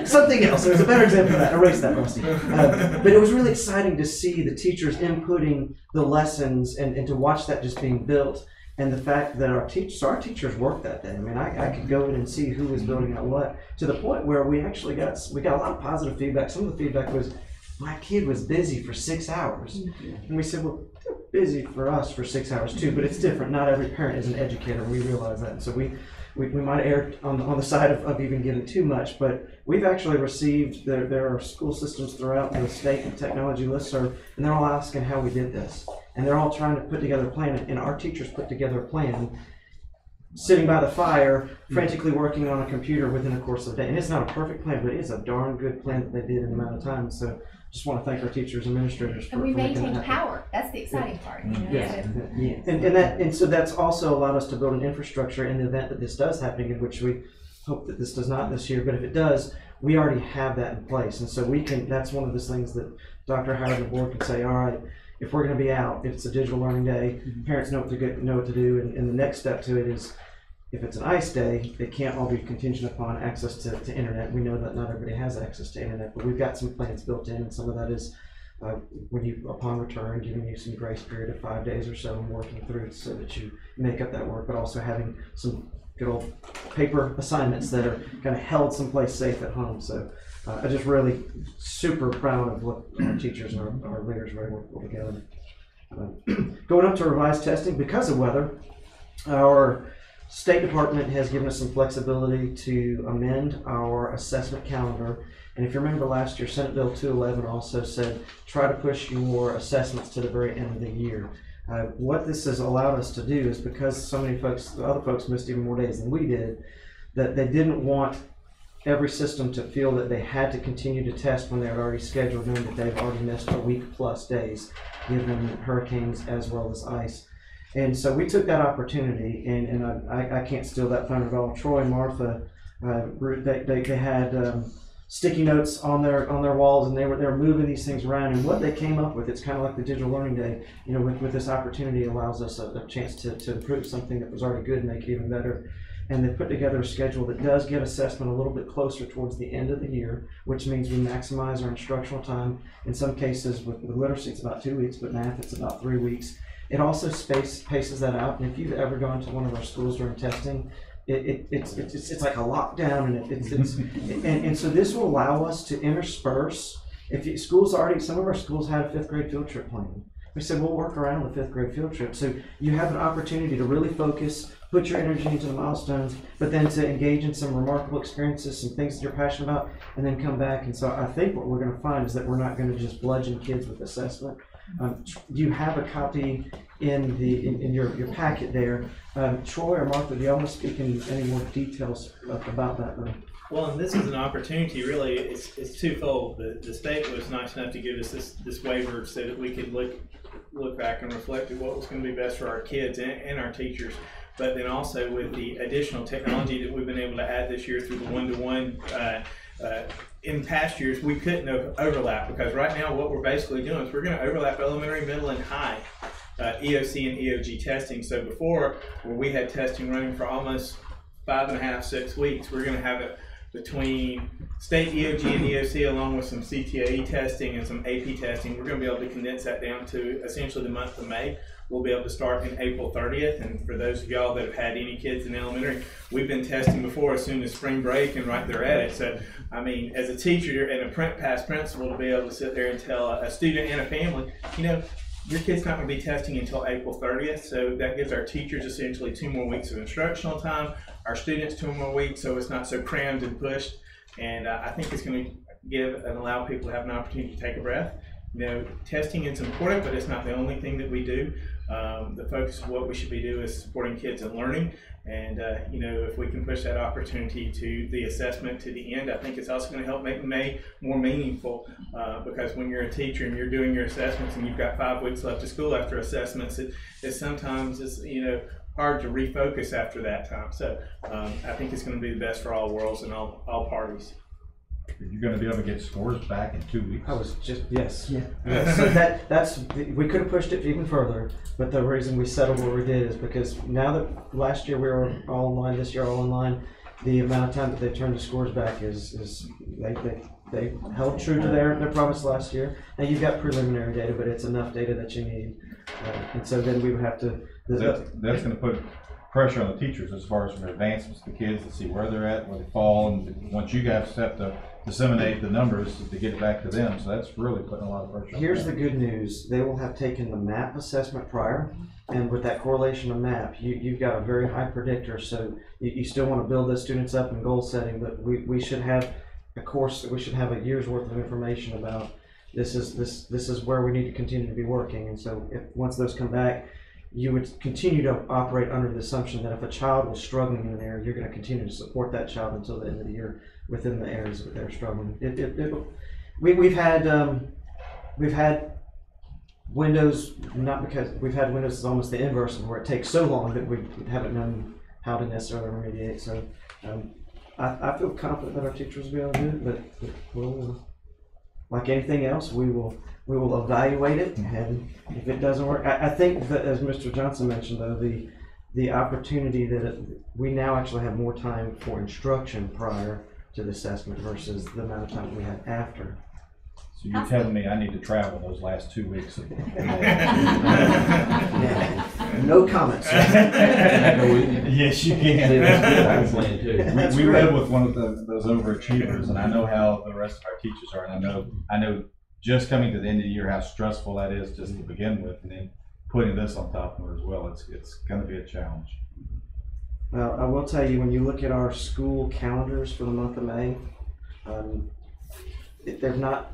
Something else. There's a better example of that. Erase that, Rusty. But it was really exciting to see the teachers inputting the lessons and to watch that just being built. And the fact that our teachers worked that day. I mean, I could go in and see who was building out what, to the point where we got a lot of positive feedback. Some of the feedback was, my kid was busy for 6 hours. And we said, well, they're busy for us for 6 hours too, but it's different. Not every parent is an educator, and we realize that. And so we might err on the side of even giving too much, but we've actually received, there are school systems throughout the state and technology listserv, and they're all asking how we did this. And they're all trying to put together a plan, and our teachers put together a plan, sitting by the fire, frantically working on a computer within a course of a day. And it's not a perfect plan, but it is a darn good plan that they did in the amount of time. So just want to thank our teachers and administrators for we making maintained that happen. power. That's the exciting part. You know? Yeah. And so that's also allowed us to build an infrastructure in the event that this does happen, in which we hope that this does not this year, but if it does, we already have that in place. And so that's one of those things that Dr. Howard and the board can say, all right, if we're going to be out, it's a digital learning day, parents know what to do, and the next step to it is, if it's an ICE day, they can't all be contingent upon access to internet. We know that not everybody has access to internet, but we've got some plans built in, and some of that is when you, upon return, giving you some grace period of 5 days or so and working through it so that you make up that work, but also having some good old paper assignments that are kind of held someplace safe at home. So I'm just really super proud of what our teachers and our leaders were able to pull together. Going up to revised testing, because of weather, our State Department has given us some flexibility to amend our assessment calendar. And if you remember last year, Senate Bill 211 also said, try to push your assessments to the very end of the year. What this has allowed us to do is, because so many folks, other folks missed even more days than we did, that they didn't want every system to feel that they had to continue to test when they were already scheduled, knowing that they've already missed a week plus days, given hurricanes as well as ice. And so we took that opportunity, and I can't steal that thunder at all. Troy and Martha, they had sticky notes on their walls, and they were moving these things around. And what they came up with, it's kind of like the Digital Learning Day. You know, with this opportunity, allows us a chance to improve something that was already good and make it even better. And they put together a schedule that does get assessment a little bit closer towards the end of the year, which means we maximize our instructional time. In some cases, with literacy, it's about 2 weeks, but math, it's about 3 weeks. It also paces that out, and if you've ever gone to one of our schools during testing, it's like a lockdown, and and so this will allow us to intersperse. Some of our schools had a 5th grade field trip planned. We said we'll work around the 5th grade field trip, so you have an opportunity to really focus, put your energy into the milestones, but then to engage in some remarkable experiences, some things that you're passionate about, and then come back. And so I think what we're going to find is that we're not going to just bludgeon kids with assessment. You have a copy in your packet there. Troy or Martha, do y'all want to speak in any more details about that? Well, and this is an opportunity, really. It's twofold. The state was nice enough to give us this waiver so that we could look back and reflect at what was going to be best for our kids and our teachers. But then also with the additional technology that we've been able to add this year through the one-to-one. In past years, we couldn't overlap, because right now what we're basically doing is we're going to overlap elementary, middle, and high EOC and EOG testing. So before, where we had testing running for almost 5.5, 6 weeks, we're going to have it between state EOG and EOC, along with some CTE testing and some AP testing. We're going to be able to condense that down to essentially the month of May. We'll be able to start in April 30th. And for those of y'all that have had any kids in elementary, we've been testing before as soon as spring break and right there at it. So, I mean, as a teacher and a past principal, to be able to sit there and tell a student and a family, you know, your kid's not going to be testing until April 30th. So that gives our teachers essentially 2 more weeks of instructional time, our students 2 more weeks, so it's not so crammed and pushed. And I think it's going to give and allow people to have an opportunity to take a breath. You know, testing is important, but it's not the only thing that we do. The focus of what we should be doing is supporting kids and learning. And, you know, if we can push that opportunity to the assessment to the end, I think it's also going to help make May more meaningful. Because when you're a teacher and you're doing your assessments and you've got 5 weeks left of school after assessments, it sometimes is, you know, hard to refocus after that time. So I think it's going to be the best for all worlds and all parties. You're going to be able to get scores back in 2 weeks. I was just, yes. Yeah. So we could have pushed it even further, but the reason we settled where we did is because now that last year we were all online, this year all online, the amount of time that they turned the scores back is they held true to their promise last year. Now you've got preliminary data, but it's enough data that you need, and so then we would have to. That's going to put pressure on the teachers as far as from advancements to kids to see where they're at, where they fall, and once you guys have to disseminate the numbers to get it back to them. So that's really putting a lot of pressure on Here's them. the good news. They will have taken the MAP assessment prior, and with that correlation of MAP, you've got a very high predictor. So you still want to build those students up in goal setting, but we should have a course, we should have a year's worth of information about this is where we need to continue to be working. And so once those come back, you would continue to operate under the assumption that if a child was struggling in an area, you're going to continue to support that child until the end of the year within the areas that they're struggling. We've had windows, not because we've had windows is almost the inverse of where it takes so long that we haven't known how to necessarily remediate. So I feel confident that our teachers will be able to do it, but we'll, like anything else, we will evaluate it, and if it doesn't work, I think that, as Mr. Johnson mentioned, though, the opportunity that we now actually have more time for instruction prior to the assessment versus the amount of time we had after. So you're telling me I need to travel those last 2 weeks? Yeah. No comments. Yes, you can. We live with one of those overachievers, and I know how the rest of our teachers are, and I know just coming to the end of the year how stressful that is just to begin with, and then putting this on top of it as well. It's going to be a challenge. Well, I will tell you, when you look at our school calendars for the month of May, they're not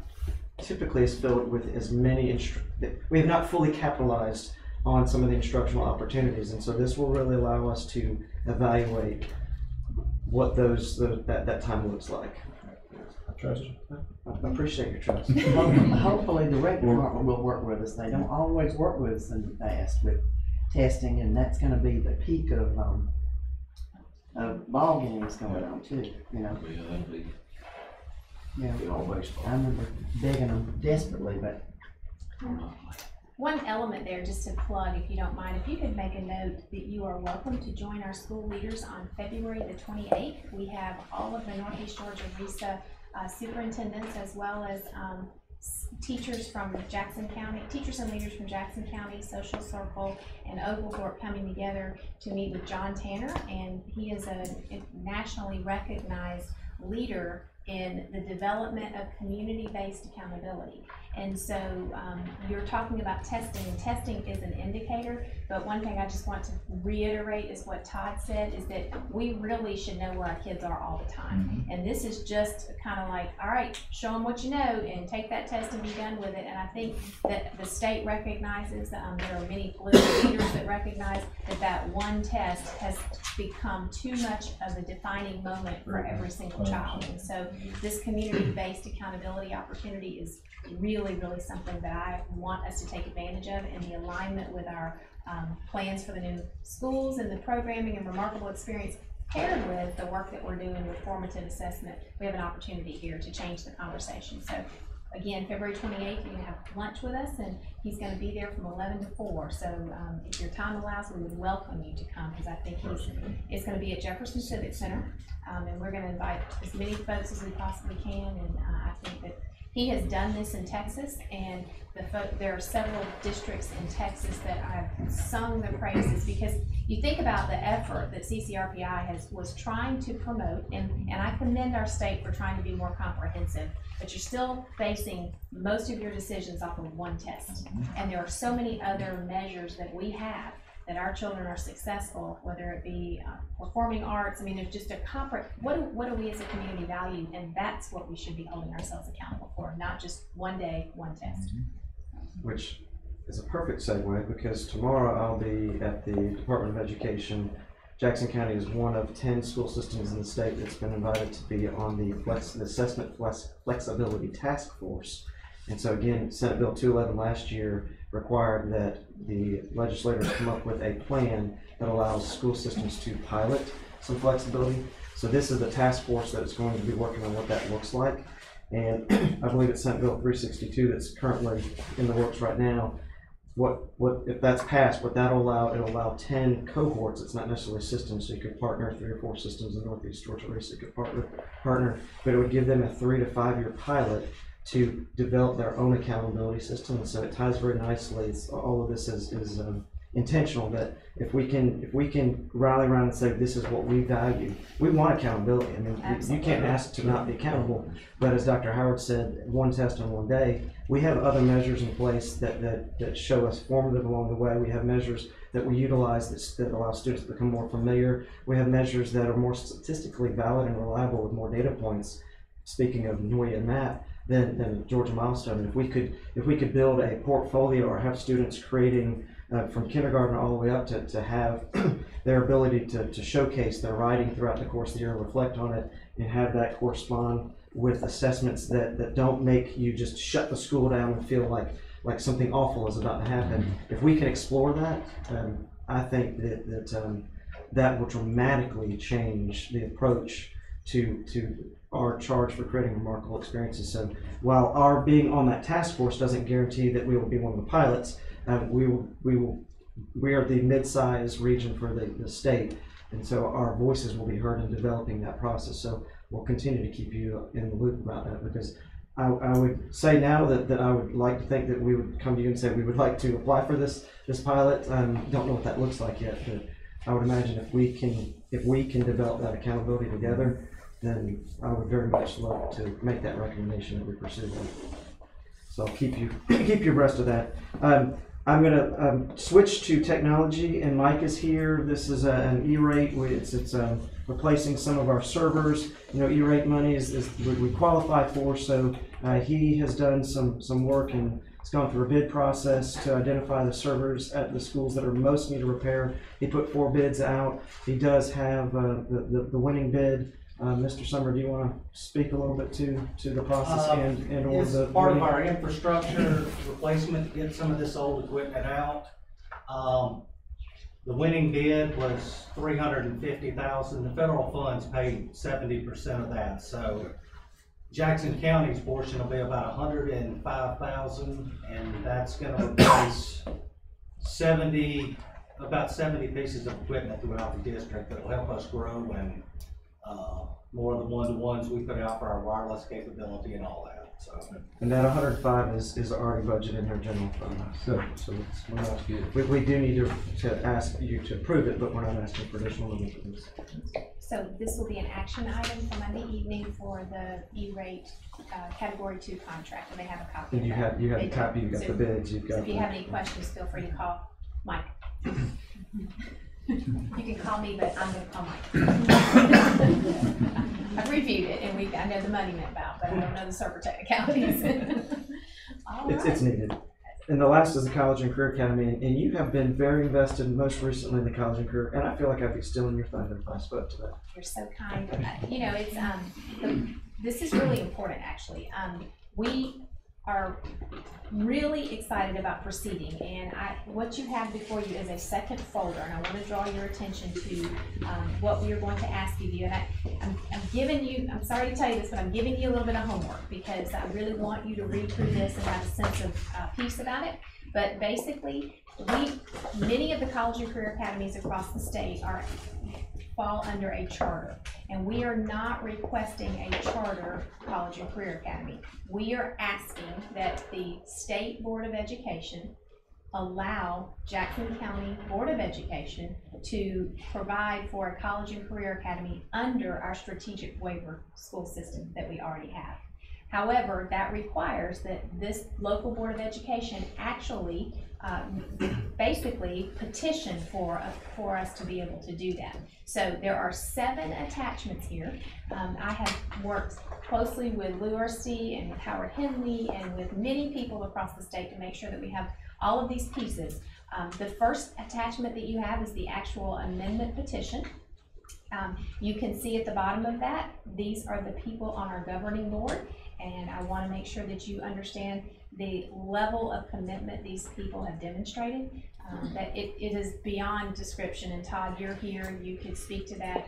typically as filled with as many, we have not fully capitalized on some of the instructional opportunities, and so this will really allow us to evaluate what that time looks like. I trust you. I appreciate your trust. Hopefully the rec department will work with us. They don't always work with us in the past with testing, and that's gonna be the peak of ball games going on too, you know. Yeah, that'll be, Yeah, be all baseball. I remember begging them desperately, but One element there, just to plug, if you don't mind, if you could make a note that you are welcome to join our school leaders on February the 28th. We have all of the Northeast Georgia RESA superintendents, as well as teachers from Jackson County, teachers and leaders from Jackson County, Social Circle, and Oglethorpe coming together to meet with John Tanner, and he is a nationally recognized leader in the development of community-based accountability. And so you're talking about testing, and testing is an indicator, but one thing I just want to reiterate is what Todd said, is that we really should know where our kids are all the time. And this is just kind of like, all right, show them what you know and take that test and be done with it. And I think that the state recognizes, there are many political leaders that recognize that one test has become too much of a defining moment for every single child. And so this community-based accountability opportunity is really something that I want us to take advantage of, in the alignment with our plans for the new schools and the programming and remarkable experience, paired with the work that we're doing with formative assessment. We have an opportunity here to change the conversation. So again, February 28th, you're going to have lunch with us, and he's going to be there from 11 to 4. So if your time allows, we would welcome you to come, because I think it's going to be at Jefferson Civic Center, and we're going to invite as many folks as we possibly can. And I think that he has done this in Texas, and there are several districts in Texas that I've sung the praises, because you think about the effort that CCRPI was trying to promote, and I commend our state for trying to be more comprehensive, but you're still basing most of your decisions off of one test. And there are so many other measures that we have that our children are successful, whether it be performing arts. I mean, there's just what do we as a community value, and that's what we should be holding ourselves accountable for, not just one day, one test. Which is a perfect segue, because tomorrow I'll be at the Department of Education. Jackson County is one of 10 school systems in the state that's been invited to be on the Assessment Flexibility Task Force. And so again, Senate Bill 211 last year required that the legislators come up with a plan that allows school systems to pilot some flexibility. So this is the task force that is going to be working on what that looks like. And I believe it's Senate Bill 362 that's currently in the works right now. What if that's passed, what that'll allow 10 cohorts. It's not necessarily systems, so you could partner 3 or 4 systems in Northeast Georgia, or you could partner, but it would give them a 3 to 5 year pilot to develop their own accountability system. And so it ties very nicely. All of this is intentional, that if we can rally around and say, this is what we value. We want accountability. I mean, you can't ask to not be accountable, but as Dr. Howard said, one test on one day. We have other measures in place that show us formative along the way. We have measures that we utilize that allow students to become more familiar. We have measures that are more statistically valid and reliable with more data points, speaking of NOIA and MAP, than Georgia Milestone. If we could build a portfolio, or have students creating from kindergarten all the way up to have their ability to showcase their writing throughout the course of the year, reflect on it, and have that correspond with assessments that don't make you just shut the school down and feel like something awful is about to happen. If we can explore that, I think that will dramatically change the approach to our charge for creating remarkable experiences. So while our being on that task force doesn't guarantee that we will be one of the pilots, we are the mid-sized region for the state, and so our voices will be heard in developing that process. So we'll continue to keep you in the loop about that, because I would say now that I would like to think that we would come to you and say we would like to apply for this pilot. Don't know what that looks like yet, but I would imagine if we can develop that accountability together, then I would very much love to make that recommendation that we pursue that. So I'll keep you abreast of that. I'm gonna switch to technology, and Mike is here. This is an E-rate. It's replacing some of our servers. You know, E-rate money is we qualify for, so he has done some work and it's gone through a bid process to identify the servers at the schools that are most need repair. He put 4 bids out. He does have the winning bid. Mr. Summer, do you want to speak a little bit to the process and or it's the part winning? of our infrastructure replacement to get some of this old equipment out. The winning bid was $350,000. The federal funds paid 70% of that, so Jackson County's portion will be about $105,000, and that's going to replace about 70 pieces of equipment throughout the district that will help us grow and more of the one-to-ones we put out for our wireless capability and all that. So. And that 105 is already budgeted in our general fund. So we do need to ask you to approve it, but we're not asking for additional money for this. So this will be an action item for Monday evening for the E-rate Category 2 contract, and they have a copy. And you have the copy, you've got the bids, you've got. So if you have any questions, feel free to call Mike. You can call me, but I'm going to call Mike. I've reviewed it, and I know the money meant about, but I don't know the server technicalities. It's needed. And the last is the College and Career Academy, and you have been very invested most recently in the College and Career, and I feel like I'd be stealing your thunder if I spoke to that. You're so kind. You know, it's this is really important, actually. We are really excited about proceeding, and what you have before you is a second folder, and I want to draw your attention to what we are going to ask of you. And I'm giving you, I'm sorry to tell you this, but I'm giving you a little bit of homework because I really want you to read through this and have a sense of peace about it. But basically, many of the college and career academies across the state fall under a charter, and we are not requesting a charter college and career academy. We are asking that the State Board of Education allow Jackson County Board of Education to provide for a college and career academy under our strategic waiver school system that we already have. However, that requires that this local Board of Education actually basically petition for us to be able to do that. So there are 7 attachments here. I have worked closely with Lou Ursi and with Howard Henley and with many people across the state to make sure that we have all of these pieces. The first attachment that you have is the actual amendment petition. You can see at the bottom of that, these are the people on our governing board, and I want to make sure that you understand the level of commitment these people have demonstrated, that it is beyond description. And Todd, you're here, you could speak to that.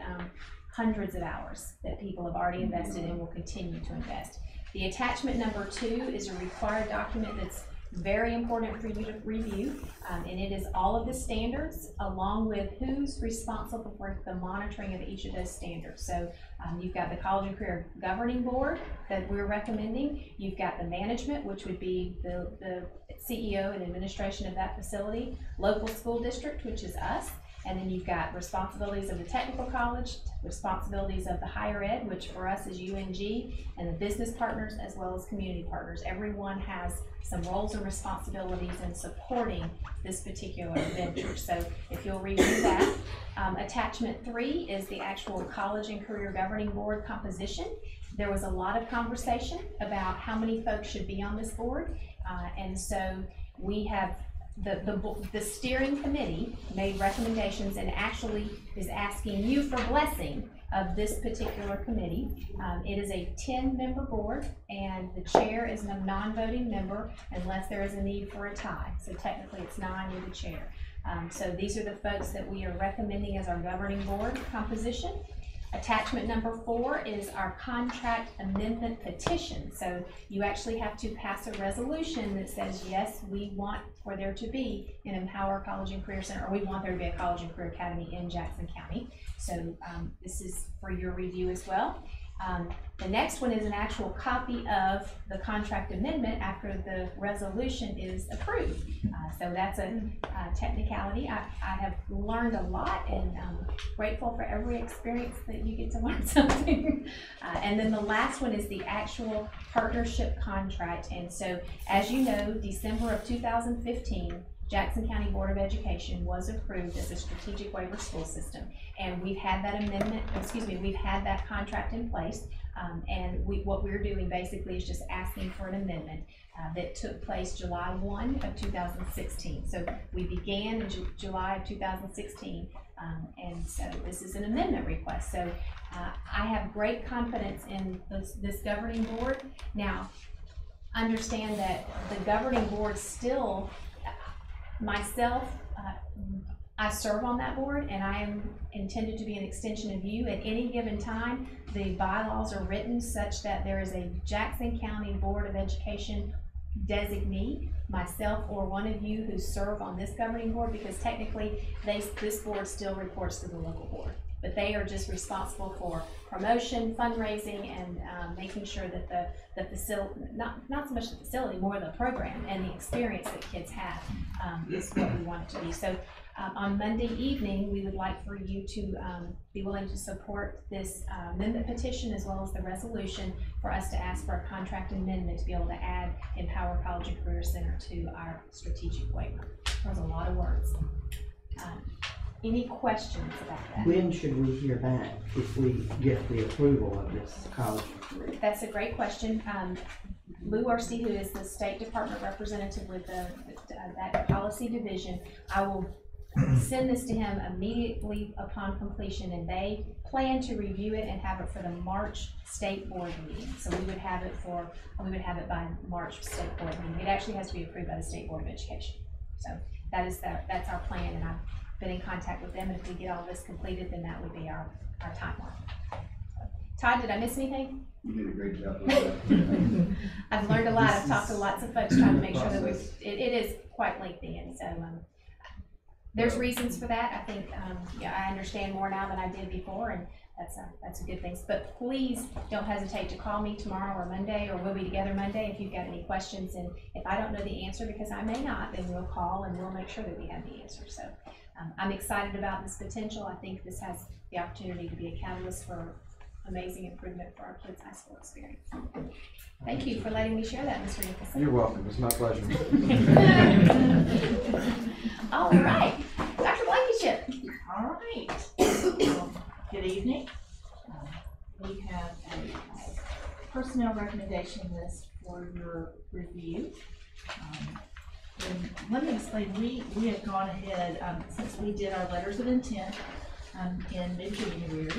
Hundreds of hours that people have already invested and will continue to invest. The attachment number 2 is a required document that's very important for you to review, and it is all of the standards along with who's responsible for the monitoring of each of those standards. So you've got the College and Career Governing Board that we're recommending. You've got the management, which would be the CEO and administration of that facility, local school district, which is us, and then you've got responsibilities of the technical college, responsibilities of the higher ed, which for us is UNG, and the business partners as well as community partners. Everyone has some roles and responsibilities in supporting this particular venture. So if you'll review that. Attachment 3 is the actual College and Career Governing Board composition. There was a lot of conversation about how many folks should be on this board, and so we have the steering committee made recommendations and actually is asking you for blessing of this particular committee. It is a 10-member board, and the chair is a non-voting member unless there is a need for a tie. So technically it's 9 with the chair. So these are the folks that we are recommending as our governing board composition. Attachment number 4 is our contract amendment petition. So you actually have to pass a resolution that says, yes, we want for there to be an Empower College and Career Center, or we want there to be a College and Career Academy in Jackson County. So this is for your review as well. The next one is an actual copy of the contract amendment after the resolution is approved. So that's a technicality. I have learned a lot, and I'm grateful for every experience that you get to learn something. And then the last one is the actual partnership contract. And so, as you know, December of 2015, Jackson County Board of Education was approved as a strategic waiver school system. And we've had that we've had that contract in place. What we're doing basically is just asking for an amendment that took place July 1 of 2016. So we began in July of 2016, and so this is an amendment request. So I have great confidence in this governing board. Now, understand that the governing board still, myself, I serve on that board, and I am intended to be an extension of you. At any given time, the bylaws are written such that there is a Jackson County Board of Education designee, myself or one of you who serve on this governing board, because technically this board still reports to the local board. But they are just responsible for promotion, fundraising, and making sure that the facility, not so much the facility, more the program and the experience that kids have is what we want it to be. So on Monday evening, we would like for you to be willing to support this amendment petition as well as the resolution for us to ask for a contract amendment to be able to add Empower College and Career Center to our strategic waiver. There's a lot of words. Any questions about that? When should we hear back if we get the approval of this college? That's a great question. Lou Ursty, who is the State Department representative with that policy division, I will send this to him immediately upon completion, and they plan to review it and have it for the March state board meeting. So we would have it by March state board meeting. It actually has to be approved by the State Board of Education. So that's our plan, and I've been in contact with them, and if we get all this completed, then that would be our timeline. Todd, did I miss anything? You did a great job with that. I've learned a lot. I've talked to lots of folks trying to make sure that it is quite lengthy, and so there's reasons for that. I think I understand more now than I did before, and that's a good thing. But please don't hesitate to call me tomorrow or Monday, or we'll be together Monday if you've got any questions. And if I don't know the answer, because I may not, then we'll call and we'll make sure that we have the answer. So I'm excited about this potential. I think this has the opportunity to be a catalyst for amazing improvement for our kids' high school experience. Thank you for letting me share that, Mr. Nicholson. You're welcome. It's my pleasure. All right, Dr. Blankenship. All right. Good evening. We have a personnel recommendation list for your review. And let me explain, we have gone ahead, since we did our letters of intent in mid-January,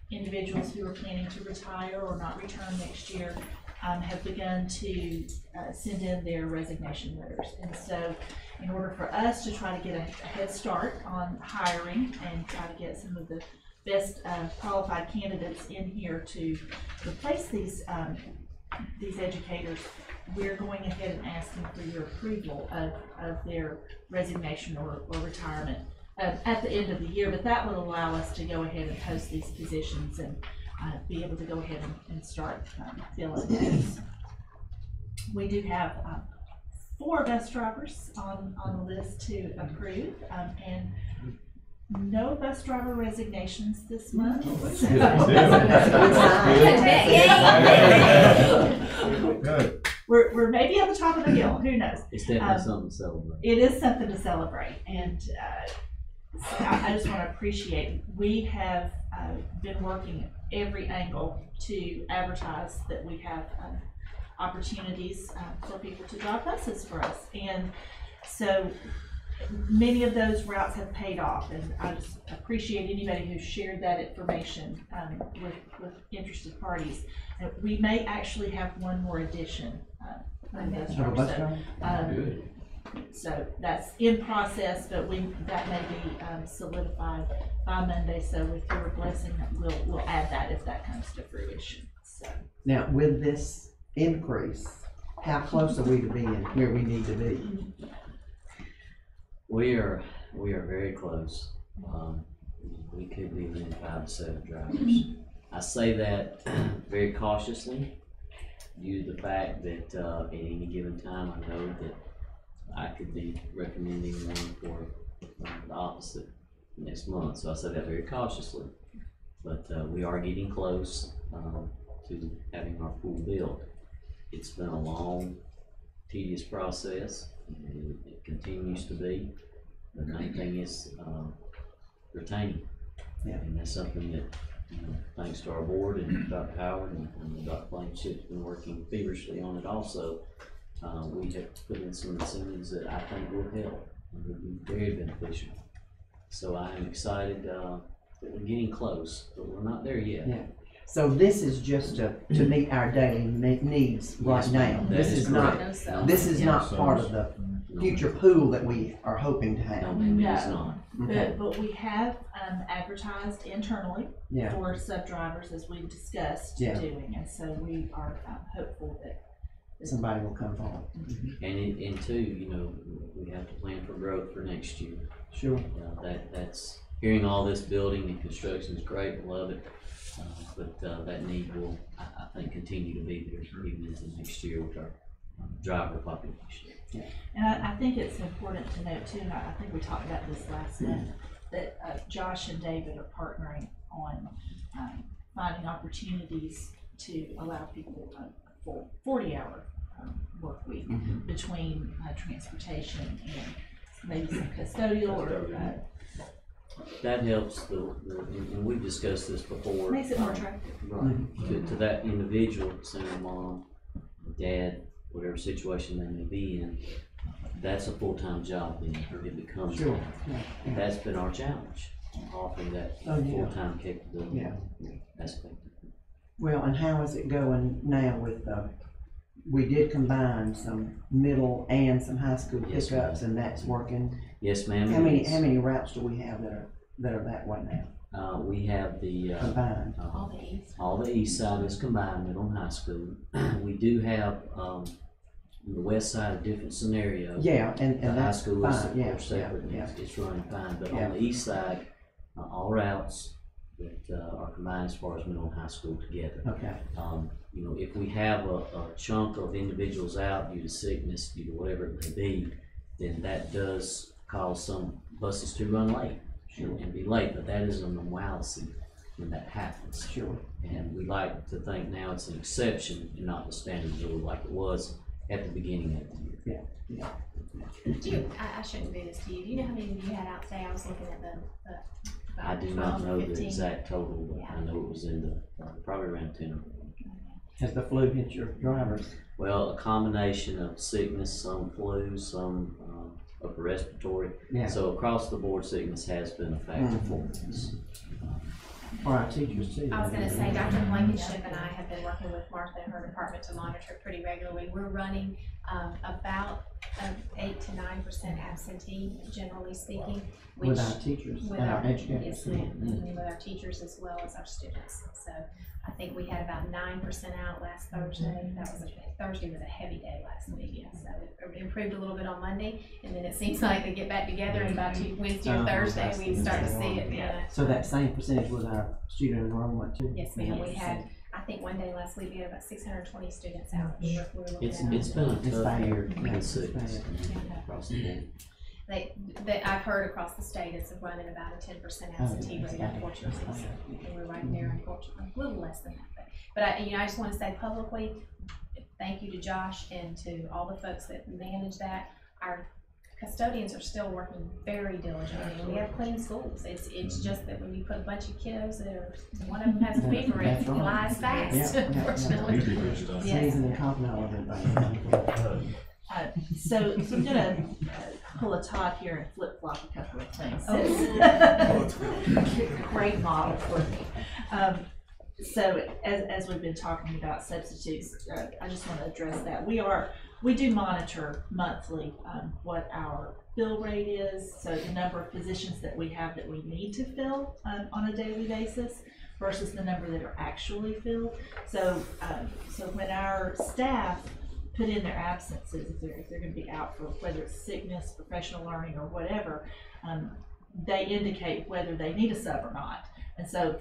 individuals who are planning to retire or not return next year have begun to send in their resignation letters. And so in order for us to try to get a head start on hiring and try to get some of the best qualified candidates in here to replace these educators, we're going ahead and asking for your approval of their resignation or retirement at the end of the year. But that will allow us to go ahead and post these positions and be able to go ahead and start filling those. We do have 4 bus drivers on the list to approve, and no bus driver resignations this month. Good. We're maybe at the top of the hill, who knows? It's definitely something to celebrate. It is something to celebrate, and I just want to appreciate, we have been working every angle to advertise that we have opportunities for people to drive buses for us. And so many of those routes have paid off, and I just appreciate anybody who shared that information with interested parties. We may actually have one more addition. So that's in process, but that may be solidified by Monday. So with your blessing, we'll add that if that comes to fruition. So now, with this increase, how close are we to being where we need to be? We are very close. We could be within 5 to 7 drivers. I say that very cautiously due to the fact that at any given time I know that I could be recommending one for the opposite next month. So I say that very cautiously. But we are getting close to having our pool built. It's been a long, tedious process. It continues to be. The main thing is, retaining. Yeah. And that's something that, you know, thanks to our board and Dr. Howard and Dr. Blankenship's been working feverishly on it also. We have put in some incentives that I think will help and will be very beneficial. So I am excited, that we're getting close, but we're not there yet. Yeah. So this is just to meet our daily needs right Yes, now. that This is is not, correct. this is not part of the future pool that we are hoping to No, have. ma'am, it is not. Okay. But we have advertised internally Yeah. for sub-drivers, as we discussed Yeah. doing, and so we are hopeful that Somebody will come forward. And two, you know, we have to plan for growth for next year. Sure. That's, hearing all this building and construction is great, love it. But that need will, I think, continue to be there even into next year with our driver population. Yeah. And I think it's important to note too, and I think we talked about this last month, that Josh and David are partnering on finding opportunities to allow people a full 40-hour work week between transportation and maybe some custodial or that helps and we've discussed this before. Makes it more attractive. Right. To that individual, single mom, dad, whatever situation they may be in, that's a full-time job then, it becomes. Sure. And that's been our challenge, offering that full-time capability aspect. Well, and how is it going now with, we did combine some middle and some high school Yes, pickups, and that's working? Yes, ma'am. How many routes do we have that are that way now? We have the combined. All the east side is combined, middle and high school. We do have the west side a different scenario. Yeah, and the high that's school fine. is separate. It's running fine, but Yeah. on the east side, all routes that are combined as far as middle and high school together. Okay. You know, if we have a chunk of individuals out due to sickness, due to whatever it may be, then that does cause some buses to run late. Sure. And be late, but that is a normalcy when that happens. Sure. And we like to think now it's an exception and not the standard rule like it was at the beginning of the year. Yeah. Do you, I shouldn't do this to you. Do you know how many of you had out today? I was looking at the I do not 12 or know the 15. exact total, but I know it was in the, probably around 10 or more. Has the flu hit your drivers? Well, a combination of sickness, some flu, some upper respiratory. Yeah. So across the board, sickness has been a factor for us. For our teachers too. I was gonna say, Dr. Blankenship and I have been working with Martha and her department to monitor it pretty regularly. We're running about 8 to 9% absentee, generally speaking. Which, with our teachers with and our educators. Yes, ma'am, and with our teachers as well as our students. So I think we had about 9% out last Thursday. Thursday was a heavy day last week, so it improved a little bit on Monday, and then it seems like they get back together, and by Wednesday or Thursday, we start to see it. So that same percentage was our student enrollment too? Yes, ma'am. We had, I think one day last week, we had about 620 students out. It's been a tough year with sickness across the board. I've heard across the state it's running about a 10% absentee rate, unfortunately. So we're right there, unfortunately, a little less than that. But I just want to say publicly, thank you to Josh and to all the folks that manage that. Our custodians are still working very diligently, and we have clean schools. It's just that when you put a bunch of kiddos that are, one of them has a fever, it flies fast, unfortunately. Sneezing and coughing all over everybody. So I'm gonna pull a Todd here and flip flop a couple of things. Great model for me. So as we've been talking about substitutes, I just want to address that. We do monitor monthly what our fill rate is, so the number of positions that we have that we need to fill on a daily basis versus the number that are actually filled. So when our staff put in their absences, if they're going to be out for whether it's sickness, professional learning, or whatever, they indicate whether they need a sub or not. And so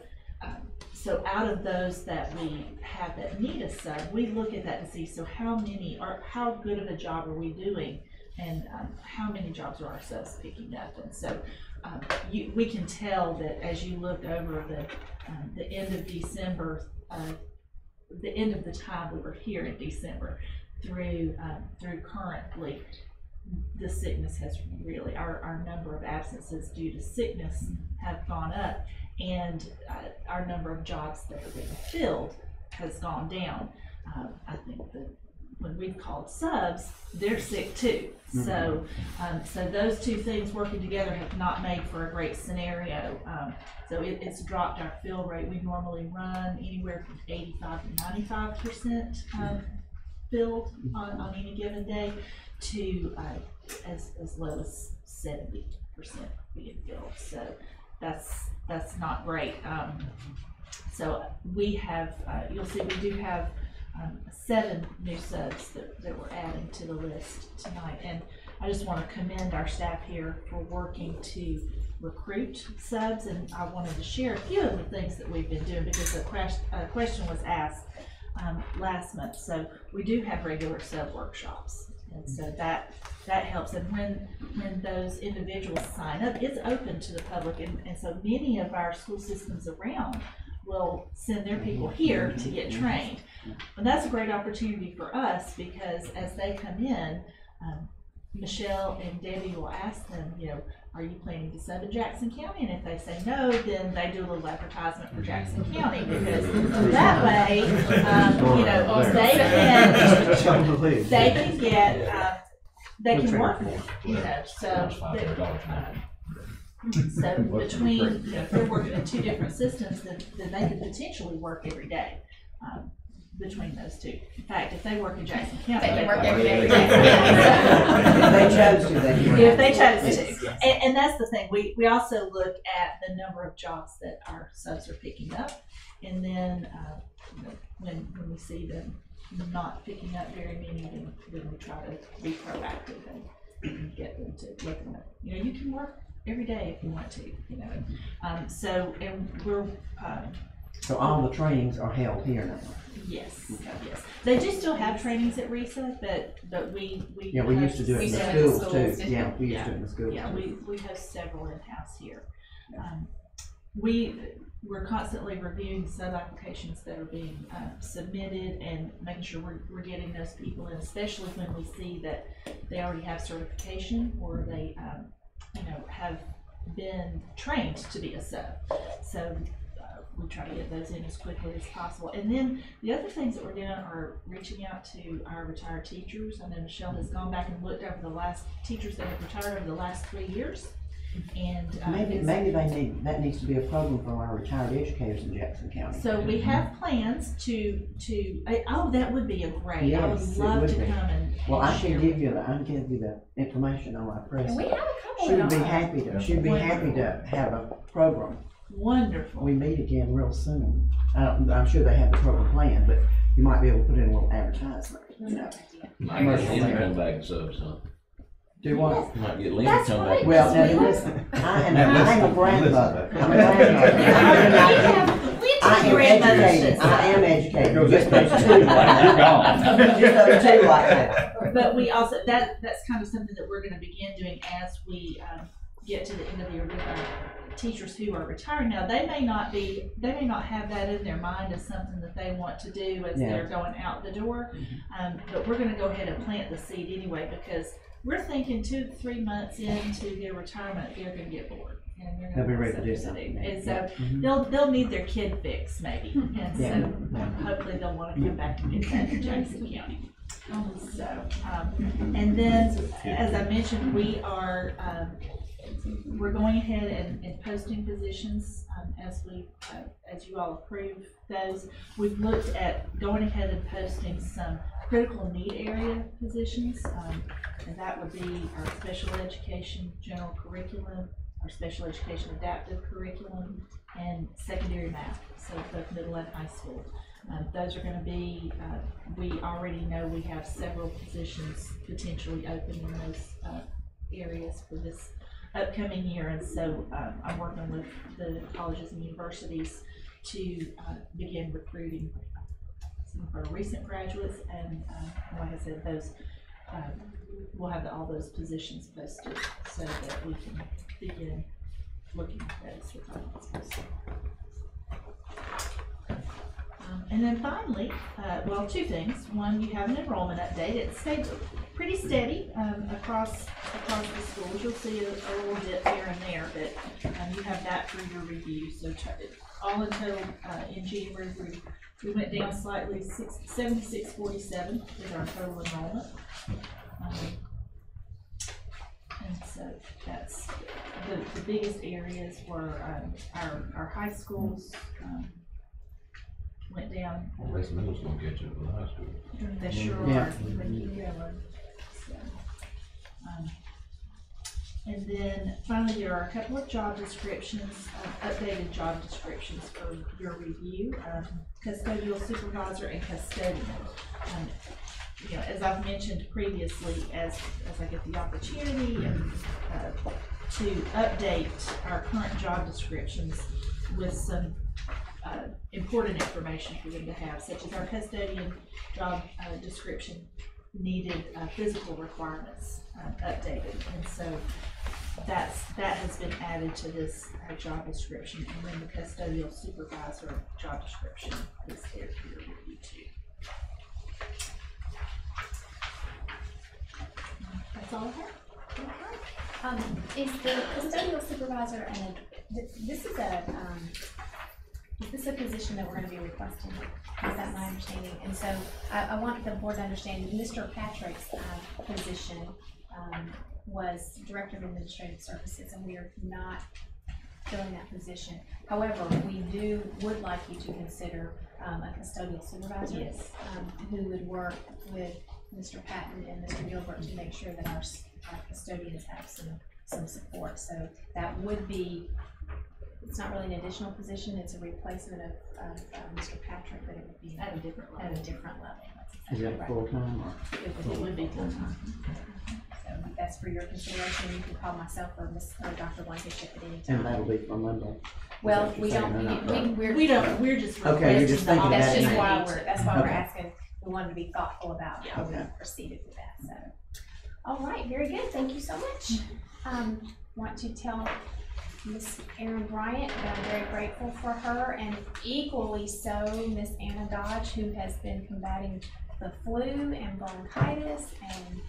out of those that we have that need a sub, we look at that to see, so how good of a job are we doing, and how many jobs are our subs picking up. And so we can tell that as you look over the end of December, the end of the time we were here in December through currently, the sickness has really, our number of absences due to sickness have gone up, and our number of jobs that are being filled has gone down. I think that when we've called subs, they're sick too. So, so those two things working together have not made for a great scenario. So it's dropped our fill rate. We normally run anywhere from 85 to 95% filled on any given day to as low as 70% being filled. So that's not great. So we have, you'll see we do have 7 new subs that we're adding to the list tonight. And I just want to commend our staff here for working to recruit subs, and I wanted to share a few of the things that we've been doing because a question was asked last month. So we do have regular sub workshops, and so that helps. And when those individuals sign up, it's open to the public, and so many of our school systems around will send their people here to get trained. And that's a great opportunity for us because as they come in, Michelle and Debbie will ask them, you know, are you planning to sub in Jackson County? And if they say no, then they do a little advertisement for Jackson County because that way, you know, they can work more, you know, so between, you know, if they're working in 2 different systems, then they could potentially work every day between those 2. In fact, if they work in Jackson County, they can work every day. If they chose to. And that's the thing. We also look at the number of jobs that our subs are picking up, and then you know, when we see them not picking up very many, then we try to be proactive and get them to let them know, you know, you can work every day if you want to, you know. So, and we're so all the trainings are held here now. Yes, yes. They do still have trainings at RESA, but we used to do it in the schools too. Yeah, we used to do it in the schools. Yeah, we host several in-house here. We're constantly reviewing sub-applications that are being submitted and making sure we're getting those people in, especially when we see that they already have certification or they you know, have been trained to be a sub. So we try to get those in as quickly as possible. And then the other things that we're doing are reaching out to our retired teachers. I know Michelle has gone back and looked over the last teachers that have retired over the last 3 years. And maybe that needs to be a program for our retired educators in Jackson County. So we have plans to oh, that would be a great. Yes, I would love to come and I share. can give you the information on our press. And we have a couple. She'd be happy to have a program. Wonderful. We meet again real soon. I'm sure they have the program planned, but you might be able to put in a little advertisement. You know. Might get Lynn to come back and sub some. Do what? Might get Lynn to come back. Well, now listen, I'm a grandmother. I'm a grandmother. I am educated. Just those 2 like that. You're gone. Just those 2 like that. But we also, that's kind of something that we're going to begin doing as we get to the end of the year with our teachers who are retiring. Now, they may not have that in their mind as something that they want to do as they're going out the door. But we're going to go ahead and plant the seed anyway, because we're thinking 2 to 3 months into their retirement, they're going to get bored. And they're going to be ready to do something. And so they'll need their kid fix maybe. And so hopefully they'll want to come back and get that in Jackson County. So, and then as I mentioned, we're going ahead and posting positions as you all approve those. We've looked at going ahead and posting some critical need area positions, and that would be our special education general curriculum, our special education adaptive curriculum, and secondary math, so both middle and high school. Those are going to be, we already know we have several positions potentially open in those areas for this upcoming year, and so I'm working with the colleges and universities to begin recruiting some of our recent graduates, and like I said, those we'll have all those positions posted so that we can begin looking at those requirements. And then finally, well, 2 things. One, you have an enrollment update. It stayed pretty steady, across the schools. You'll see a little dip here and there, but, you have that for your review. So all in total, in January, we went down slightly, 7647 is our total enrollment. And so that's, the biggest areas were, our high schools, went down. West Middle's gonna catch up with high school. They sure are, they keep going. So, and then finally, there are a couple of job descriptions, updated job descriptions for your review. Custodial supervisor and custodian. You know, as I've mentioned previously, as I get the opportunity and to update our current job descriptions with some important information for them to have, such as our custodian job description needed physical requirements updated, and so that has been added to this job description, and then the custodial supervisor job description is there for your review too. That's all I have. Is the custodial supervisor and is this a position that we're going to be requesting? Is that my understanding? And so I want the board to understand Mr. Patrick's position was Director of Administrative Services, and we are not filling that position. However, we would like you to consider a custodial supervisor, yes, who would work with Mr. Patton and Mr. Gilbert to make sure that our custodians have some support. So that would be, it's not really an additional position, it's a replacement of Mr. Patrick, but it would be at a different level. Is that full-time or? It would be full-time. So that's for your consideration. You can call myself or Dr. Blankenship at any time. And that'll be for Monday? Well, we're just okay, you're just thinking that's that just why okay. we're asking. We wanted to be thoughtful about how we proceeded with that. So, all right, very good. Thank you so much. Want to tell Miss Erin Bryant that I'm very grateful for her, and equally so Miss Anna Dodge, who has been combating the flu and bronchitis and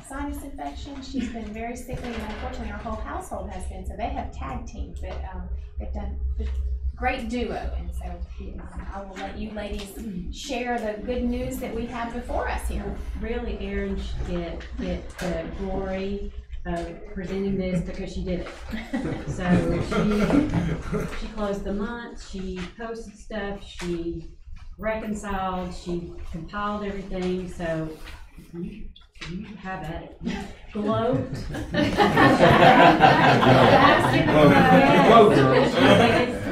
sinus infection. She's been very sickly, and unfortunately our whole household has been, so they have tag teamed, but they've done a great duo, and so I will let you ladies share the good news that we have before us here. Really, Erin should get the glory of presenting this because she did it. So she closed the month, she posted stuff, she reconciled, she compiled everything, so you have at it. Gloat.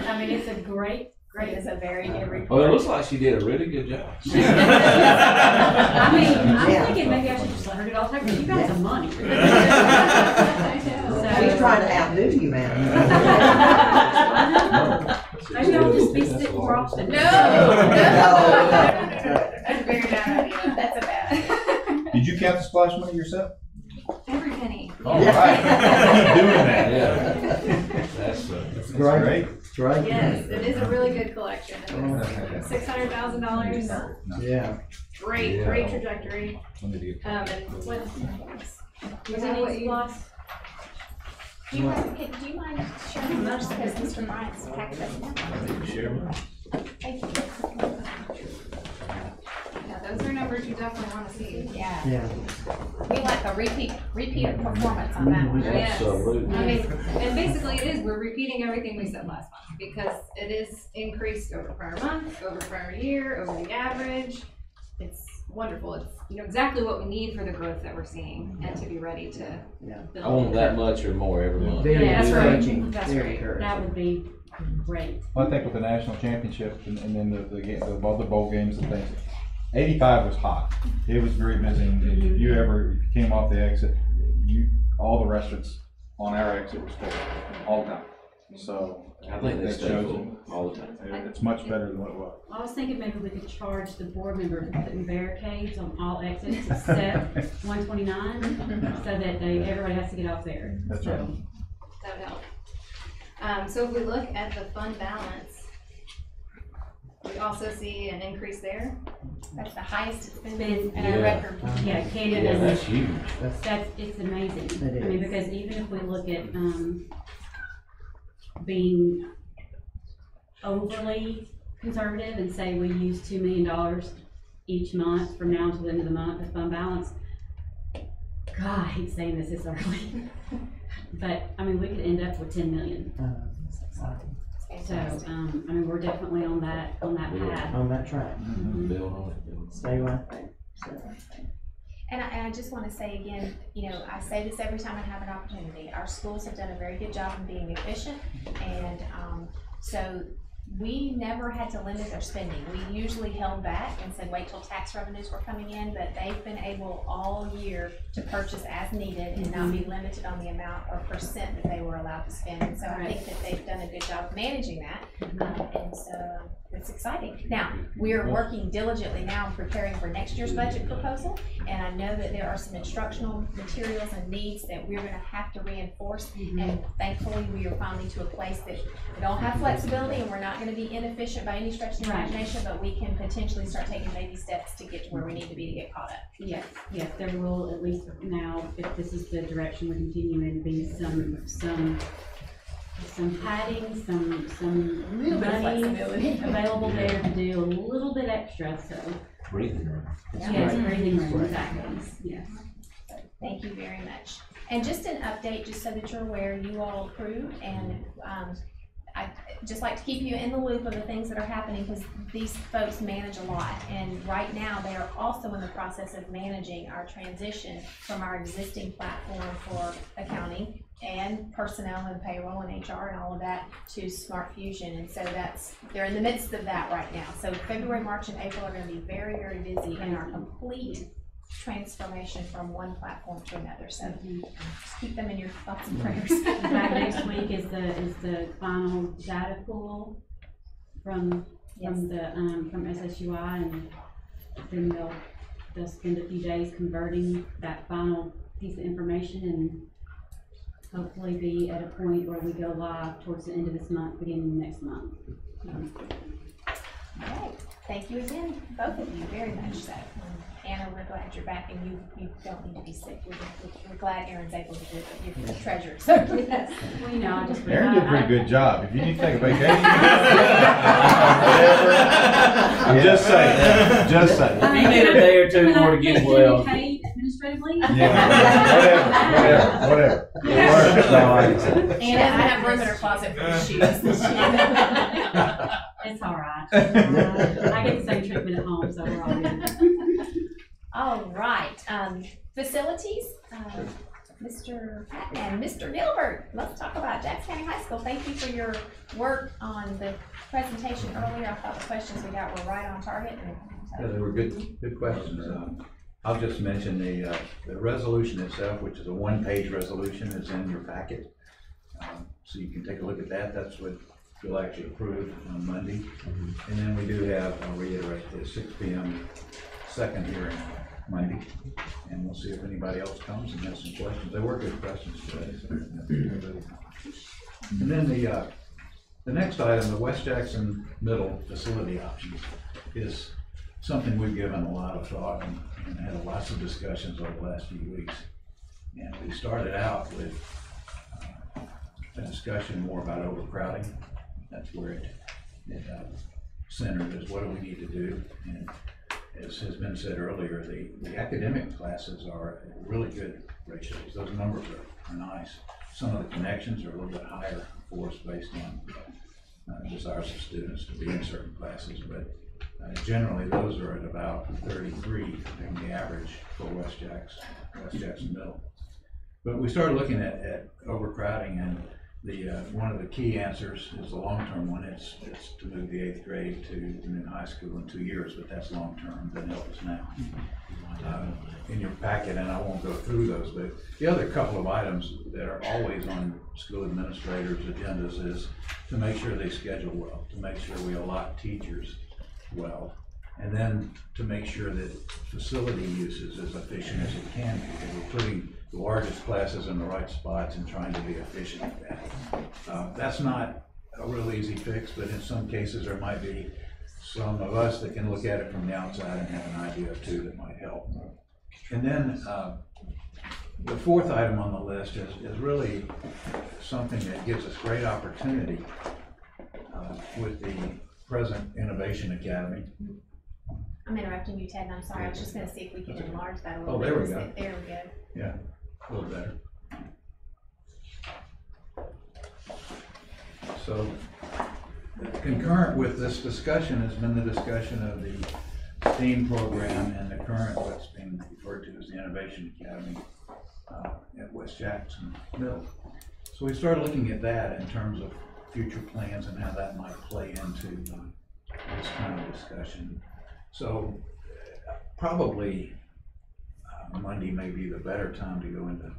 I mean, it's a great, it's a very good report. Well, it looks like she did a really good job. I mean, I'm thinking maybe I should just let her do it all the time because you got some money. She's trying to outdo you, man. Maybe I'll just be sick more often. No. That's a very bad idea. That's a bad. Did you count the splash money yourself? Every penny. All right. Doing that. Yeah. That's great. That's right. Yes, it is a really good collection. $600,000. Yeah. Great trajectory. Was it what you lost? Do you mind sharing the notes because Mr. Bryant's packed us down? Share mine. Thank you. Yeah, those are numbers you definitely want to see. Yeah. We like a repeat performance on that one. Yes. Absolutely. I mean, and basically it is, we're repeating everything we said last month because it is increased over prior month, over prior year, over the average. It's wonderful. It's, you know, exactly what we need for the growth that we're seeing and to be ready to build. I want that much or more every month. Very that's encouraging. right. That's Very right. encouraging. That would be great. Well, I think with the national championship and then the other bowl games and things, 85 was hot. It was very busy. And if you came off the exit, all the restaurants on our exit was full all the time. So I think they stay full all the time. It's much better than what it was. I was thinking maybe we could charge the board members for putting barricades on all exits except 129 so that everybody has to get off there. That's right. That would help. So if we look at the fund balance, we also see an increase there? That's the highest it's been Been- in our record. Yeah, Canada. Yeah, that's huge. It's amazing. It I mean, is. because even if we look at, being overly conservative and say we use $2 million each month from now until the end of the month as fund balance, God, I hate saying this early. But, I mean, we could end up with 10 million. That's exciting. So, I mean, we're definitely on that path. On that track. Build on it. Stay right there. And I just want to say again, you know, I say this every time I have an opportunity. Our schools have done a very good job in being efficient, and so we never had to limit their spending. We usually held back and said wait till tax revenues were coming in, but they've been able all year to purchase as needed and not be limited on the amount or percent that they were allowed to spend. And so I think that they've done a good job of managing that, and so it's exciting. Now, we are working diligently now on preparing for next year's budget proposal, and I know that there are some instructional materials and needs that we're going to have to reinforce, and thankfully we are finally to a place that we don't have flexibility and we're not going to be inefficient by any stretch of the imagination, but we can potentially start taking baby steps to get to where we need to be to get caught up. Yes, yes, there will, at least now, if this is the direction we continue in, be some padding, some little bit of money flexibility available there to do a little bit extra, so. Breathing room. Yes, breathing room, exactly, yes. Thank you very much. And just an update, just so that you're aware, you all approved, and I'd just like to keep you in the loop of the things that are happening, because these folks manage a lot, and right now they are also in the process of managing our transition from our existing platform for accounting and personnel and payroll and HR and all of that to Smart Fusion, and so they're in the midst of that right now. So February, March, and April are going to be very, very busy in our complete transformation from one platform to another. So just keep them in your thoughts and prayers. In fact, next week is the final data pool from SSUI, and then they'll spend a few days converting that final piece of information and hopefully be at a point where we go live towards the end of this month, beginning of next month. Okay. Thank you again, both of you, very much so. Anna, we're glad you're back, and you don't need to be sick. We're glad Erin's able to do it. You're the treasure. So yes. Well, you know, I just Erin did a pretty good job. If you need to take a vacation, I'm just saying. Just saying. If you need a day or two more to get well. Paid administratively? Yeah, whatever. It works. Anna, I have room in her closet for the shoes. It's all right. I get the same treatment at home, so we're all good. All right, facilities, Mr. Patton and Mr. Gilbert, let's talk about Jackson County High School. Thank you for your work on the presentation earlier. I thought the questions we got were right on target. Yeah, they were good questions. I'll just mention the resolution itself, which is a one-page resolution, is in your packet. So you can take a look at that. That's what you'll actually approve on Monday. And then we do have, I'll reiterate, the 6 p.m. second hearing Monday, and we'll see if anybody else comes and has some questions. They were good questions today. So. And then the next item, the West Jackson Middle facility options, is something we've given a lot of thought and had lots of discussions over the last few weeks. And we started out with a discussion more about overcrowding. That's where it centered, is what do we need to do. And as has been said earlier, the academic classes are at really good ratios. Those numbers are nice. Some of the connections are a little bit higher for us based on desires of students to be in certain classes, but generally those are at about 33 in the average for West Jackson Middle. But we started looking at overcrowding, and one of the key answers is the long-term one. It's to move the 8th grade to the new high school in 2 years, but that's long-term. Doesn't help us now. In your packet, and I won't go through those, but the other couple of items that are always on school administrators' agendas is to make sure they schedule well, to make sure we allot teachers well, and then to make sure that facility use is as efficient as it can be. We're putting the largest classes in the right spots and trying to be efficient at that. That's not a real easy fix, but in some cases there might be some of us that can look at it from the outside and have an idea too that might help. And then the fourth item on the list is really something that gives us great opportunity with the present Innovation Academy. I'm interrupting you, Ted, and I'm sorry. I was just gonna see if we could enlarge that a little Oh, bit. there we go. There we go. Yeah, a little better. So concurrent with this discussion has been the discussion of the STEAM program and the current what's being referred to as the Innovation Academy at West Jackson Middle. So we started looking at that in terms of future plans and how that might play into this kind of discussion. So probably Monday may be the better time to go into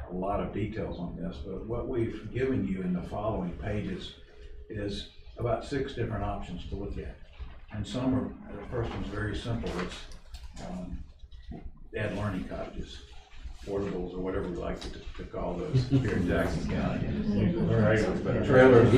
a lot of details on this, but what we've given you in the following pages is about 6 different options to look at. And some are, the first one's very simple. It's add learning cottages, portables, or whatever we like to call those here in Jackson County. Trailers.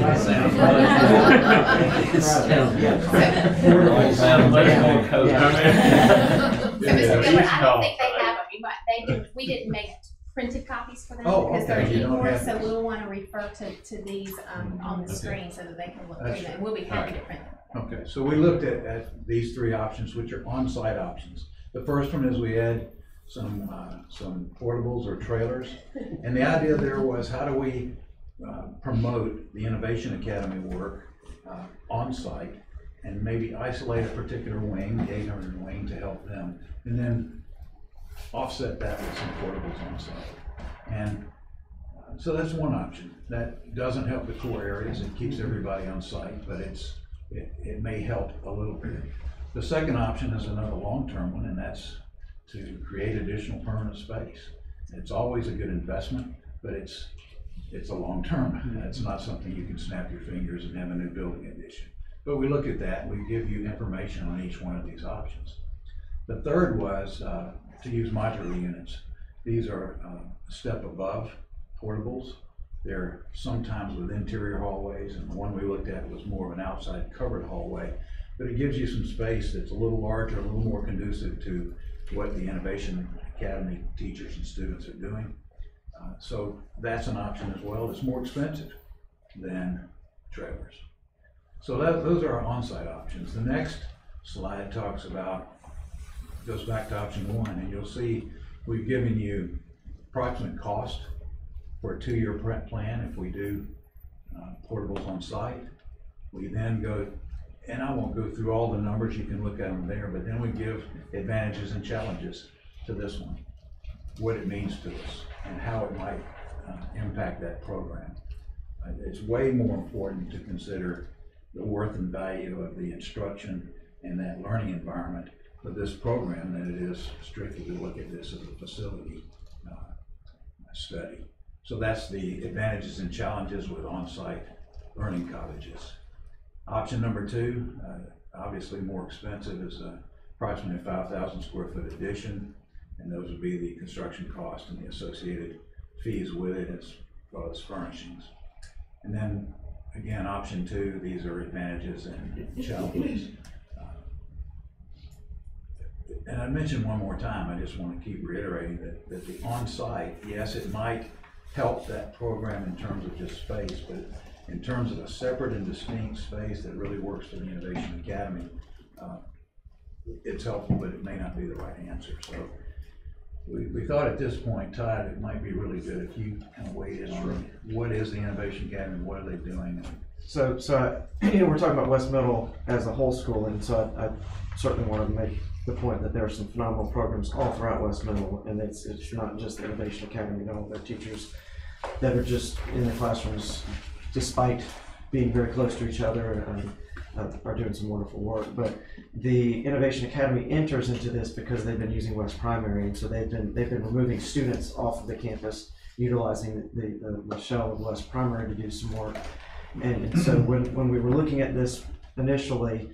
Sounds much more cozy. So, Mr. Miller, I don't think they have them, but we didn't make printed copies for them because they're keyboards, so we'll want to refer to these on the screen so that they can look through them, and we'll be happy to print them. Okay, so we looked at these 3 options, which are on-site options. The first one is we add some portables or trailers, and the idea there was how do we promote the Innovation Academy work on-site and maybe isolate a particular wing, the 800 wing, to help them, and then offset that with some portables on site. And so that's one option. That doesn't help the core areas. It keeps everybody on site, but it may help a little bit. The second option is another long-term one, and that's to create additional permanent space. It's always a good investment, but it's a long-term. It's not something you can snap your fingers and have a new building addition. But we look at that, we give you information on each one of these options. The third was to use modular units. These are a step above portables. They're sometimes with interior hallways, and the one we looked at was more of an outside covered hallway, but it gives you some space that's a little larger, a little more conducive to what the Innovation Academy teachers and students are doing. So that's an option as well. It's more expensive than trailers. So those are our on-site options. The next slide talks about, goes back to option 1, and you'll see we've given you approximate cost for a 2-year plan if we do portables on site. We then go, and I won't go through all the numbers, you can look at them there, but then we give advantages and challenges to this one, what it means to us and how it might impact that program. It's way more important to consider the worth and value of the instruction and that learning environment for this program than it is strictly to look at this as a facility study. So that's the advantages and challenges with on-site learning cottages. Option number 2, obviously more expensive, is approximately a 5,000 square foot addition, and those would be the construction cost and the associated fees with it as well as furnishings. And then again, option 2, these are advantages and challenges. And I mentioned one more time, I just want to keep reiterating that the on-site, yes, it might help that program in terms of just space, but in terms of a separate and distinct space that really works for the Innovation Academy, it's helpful, but it may not be the right answer. So we thought at this point, Todd, it might be really good if you kind of weighed in on what is the Innovation Academy, what are they doing? So we're talking about West Middle as a whole school, and so I certainly wanted to make the point that there are some phenomenal programs all throughout West Middle, and it's not just the Innovation Academy. No, there are teachers that are just in the classrooms, despite being very close to each other, are doing some wonderful work. But the Innovation Academy enters into this because they've been using West Primary, and so they've been removing students off of the campus, utilizing the shell of West Primary to do some work. And so when we were looking at this initially,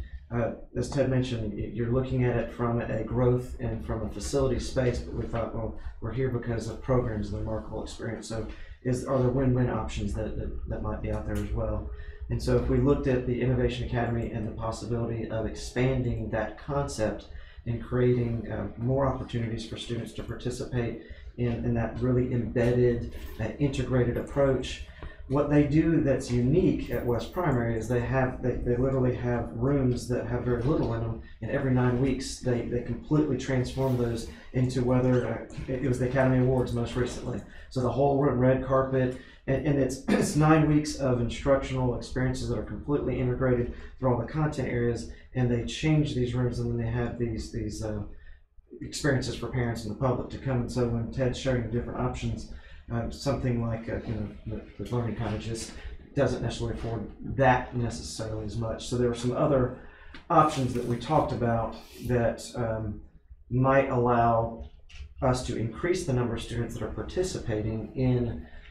as Ted mentioned, you're looking at it from a growth and from a facility space, but we thought, well, we're here because of programs and the remarkable experience. So are there win-win options that might be out there as well? And so if we looked at the Innovation Academy and the possibility of expanding that concept and creating more opportunities for students to participate in that really embedded, integrated approach, what they do that's unique at West Primary is they literally have rooms that have very little in them, and every 9 weeks they completely transform those into whether it was the Academy Awards most recently. So the whole red carpet, and it's 9 weeks of instructional experiences that are completely integrated through all the content areas, and they change these rooms, and then they have these experiences for parents and the public to come. And so when Ted's showing the different options, something like the learning cottages doesn't necessarily afford that necessarily as much. So there were some other options that we talked about that might allow us to increase the number of students that are participating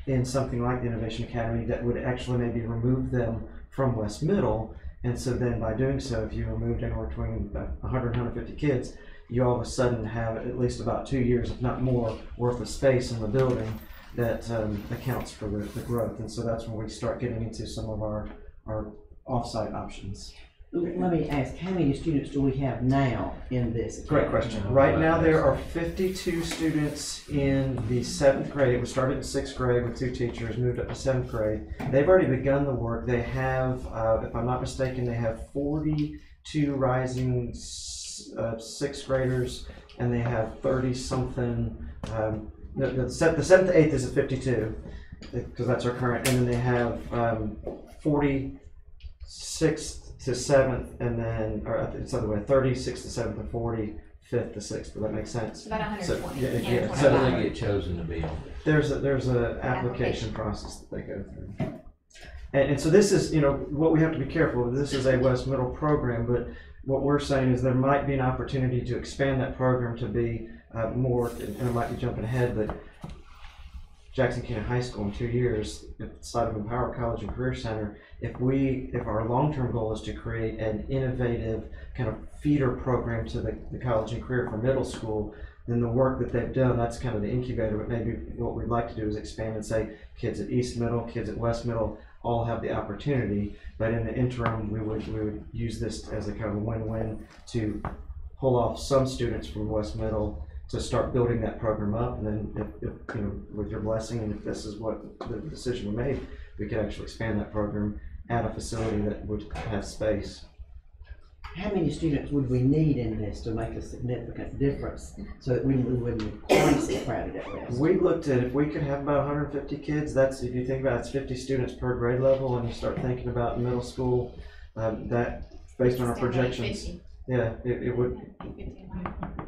in something like the Innovation Academy that would actually maybe remove them from West Middle. And so then by doing so, if you removed anywhere between 100 and 150 kids, you all of a sudden have at least about 2 years, if not more, worth of space in the building that accounts for the growth. And so that's when we start getting into some of our off-site options. Let me ask, how many students do we have now in this? Great question. Right now there are 52 students in the 7th grade. It was started in 6th grade with 2 teachers, moved up to 7th grade. They've already begun the work. They have, if I'm not mistaken, they have 42 rising 6th graders, and they have 30-something. The 7th to 8th is at 52, because that's our current, and then they have 46 to 7th, and then, or it's the other way, 36 to 7th and 45th to 6th. Does that make sense? About 120. So, yeah, How do they get chosen to be on it? There's an application process that they go through. And so this is, what we have to be careful of. This is a West Middle program, but what we're saying is there might be an opportunity to expand that program to be more, and I might be jumping ahead, but Jackson County High School in 2 years, inside of Empower College and Career Center, if our long-term goal is to create an innovative kind of feeder program to the college and career for middle school, then the work that they've done, that's kind of the incubator, but maybe what we'd like to do is expand and say kids at East Middle, kids at West Middle, all have the opportunity, but in the interim, we would use this as a kind of a win-win to pull off some students from West Middle to start building that program up, and then if with your blessing, and if this is what the decision we made, we could actually expand that program at a facility that would have space. How many students would we need in this to make a significant difference so that we wouldn't be quite so crowded at West? We looked at if we could have about 150 kids. That's, if you think about it, it's 50 students per grade level, and you start thinking about middle school, that based on our projections, yeah, it would.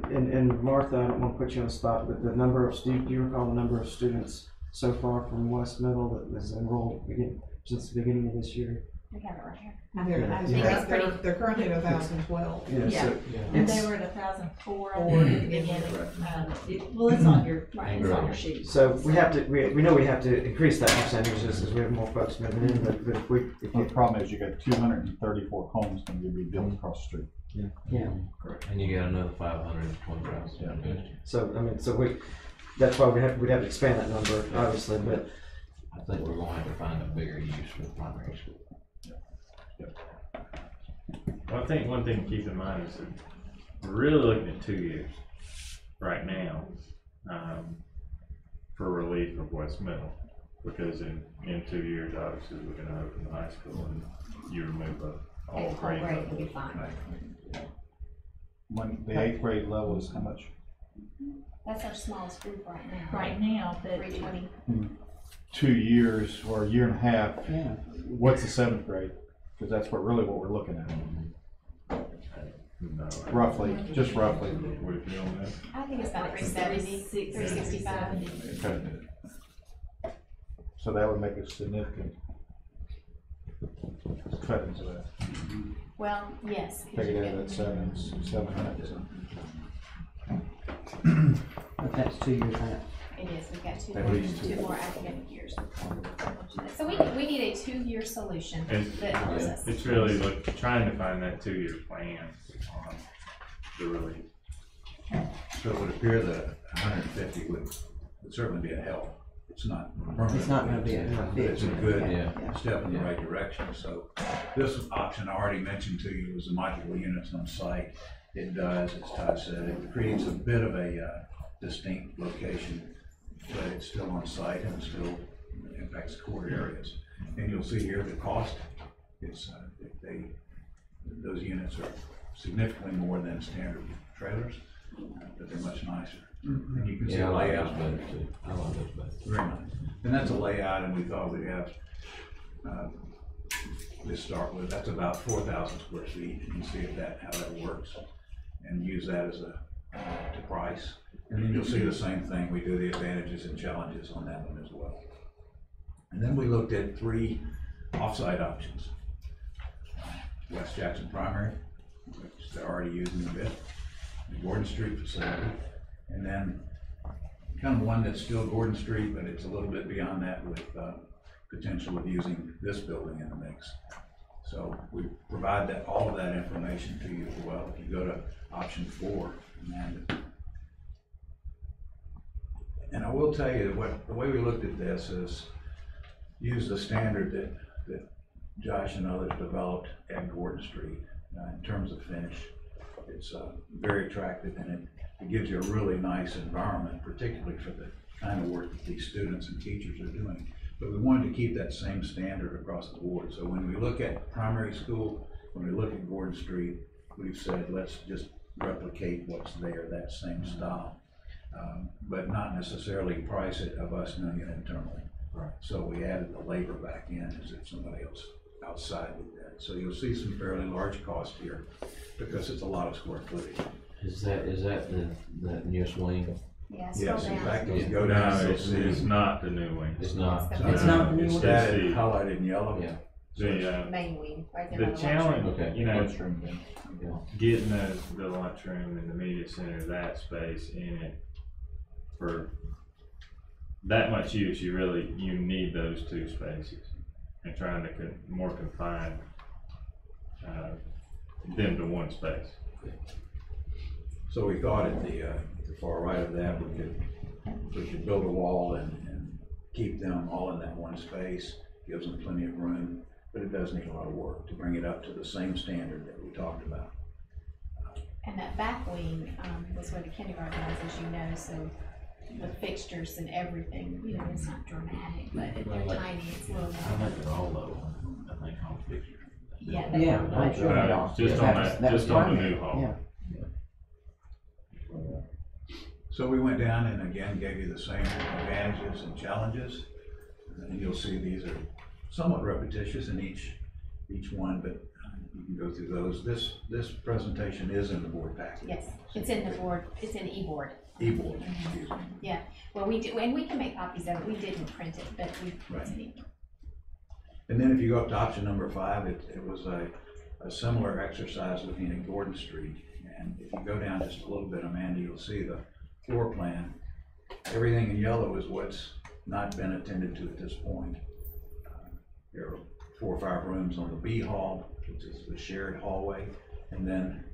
And Martha, I don't want to put you on the spot, but the number of students, do you recall the number of students so far from West Middle that has enrolled since the beginning of this year? We have it right here. They're currently at 1,012. And they were at 1,004 at the beginning. Well, it's on your sheet. So we know we have to increase that percentage as we have more folks moving in, but the problem is you got 234 homes going to be built across the street. Yeah. Correct. And you got another 520,000. Yeah. So that's why we'd have to expand that number, obviously, but I think we're going to have to find a bigger use for the primary school. Well, I think one thing to keep in mind is that we're really looking at 2 years right now for relief of West Middle, because in 2 years, obviously, we're going to open the high school and you remove all grade level. Will be fine. When the 8th grade level is how much? That's our smallest group right now. Right now, but 320. 2 years or a year and a half. Yeah. What's the 7th grade? Because that's what we're looking at. No, roughly, just roughly. What do you feel on that? I think it's about 370, 365. Okay. So that would make a significant cut into that. Well, yes. Take it out at 700. But that's 2 years out. It is. We've got At least two more academic years. So we need a 2-year solution that helps us. It's really trying to find that 2-year plan to really. So it would appear that 150 would certainly be a help. it's not permanent. It's not gonna be a But it's a good Yeah. step in the right direction. So this option I already mentioned to you was the modular units on site. It does, as Todd said, it creates a bit of a distinct location, but it's still on site and it still impacts core areas. And you'll see here the cost, it's, those units are significantly more than standard trailers, but they're much nicer. And you can see the layout. I like those better too. I like those better. Very nice. And that's a layout, and we thought we'd have, to start with, that's about 4,000 square feet. You can see how that works, and use that as to price. And then you'll see the same thing. We do the advantages and challenges on that one as well. And then we looked at 3 offsite options. West Jackson Primary, which they're already using a bit, the Gordon Street facility, and then kind of one that's still Gordon Street, but it's a little bit beyond that with potential of using this building in the mix. So we provide all of that information to you as well. If you go to option 4, and I will tell you the way we looked at this is use the standard that Josh and others developed at Gordon Street in terms of finish. It's very attractive, and it gives you a really nice environment, particularly for the kind of work that these students and teachers are doing. But we wanted to keep that same standard across the board. So when we look at primary school, when we look at Gordon Street, we've said let's just replicate what's there, that same style, but not necessarily price it of us doing it internally. Right. So we added the labor back in as if somebody else outside did that. So you'll see some fairly large cost here because it's a lot of square footage. Is that the newest wing? Yes, in fact, if you go down, No, it's not the new wing. It's not. It's not the new It's wing. that highlighted in yellow. Yeah. The, main wing, right there. the by the challenge, Okay. you know, Lunchroom then. Yeah. getting the lunchroom and the media center, that space in it for that much use, you need those 2 spaces, and trying to more confine them to 1 space. So we thought at the far right of that, we could build a wall and keep them all in that 1 space, gives them plenty of room, but it does need a lot of work to bring it up to the same standard that we talked about. And that back wing was where the kindergarten was, as you know, so the fixtures and everything, you know, it's not dramatic, but they're tiny, it's a little I more. think they're all low, I think, on the picture. Yeah. I'm sure they are. Just on the new hall. Yeah. So we went down and again gave you the same advantages and challenges. And you'll see these are somewhat repetitious in each one, but you can go through those. This presentation is in the board package. Yes, it's in the board, it's in e-board. E-board, excuse me. Yeah, well, we do, and we can make copies of it, we didn't print it, but it's in e-board. And then if you go up to option number 5, it was a similar exercise looking at Gordon Street. And if you go down just a little bit, Amanda, you'll see the floor plan. Everything in yellow is what's not been attended to at this point. There are 4 or 5 rooms on the B hall, which is the shared hallway. And then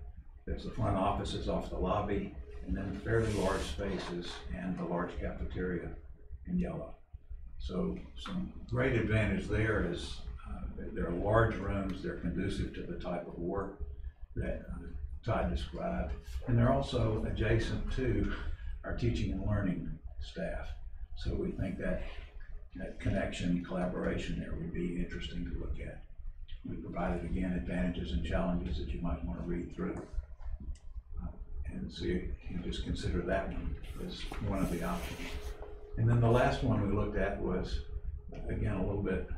there's the front offices off the lobby, and then fairly large spaces and the large cafeteria in yellow. So some great advantage there is they're large rooms, they're conducive to the type of work that Todd described, and they're also adjacent to our teaching and learning staff. So we think that connection, collaboration there would be interesting to look at. We provided, again, advantages and challenges that you might want to read through. And so you just consider that one as one of the options. And then the last one we looked at was, again, a little bit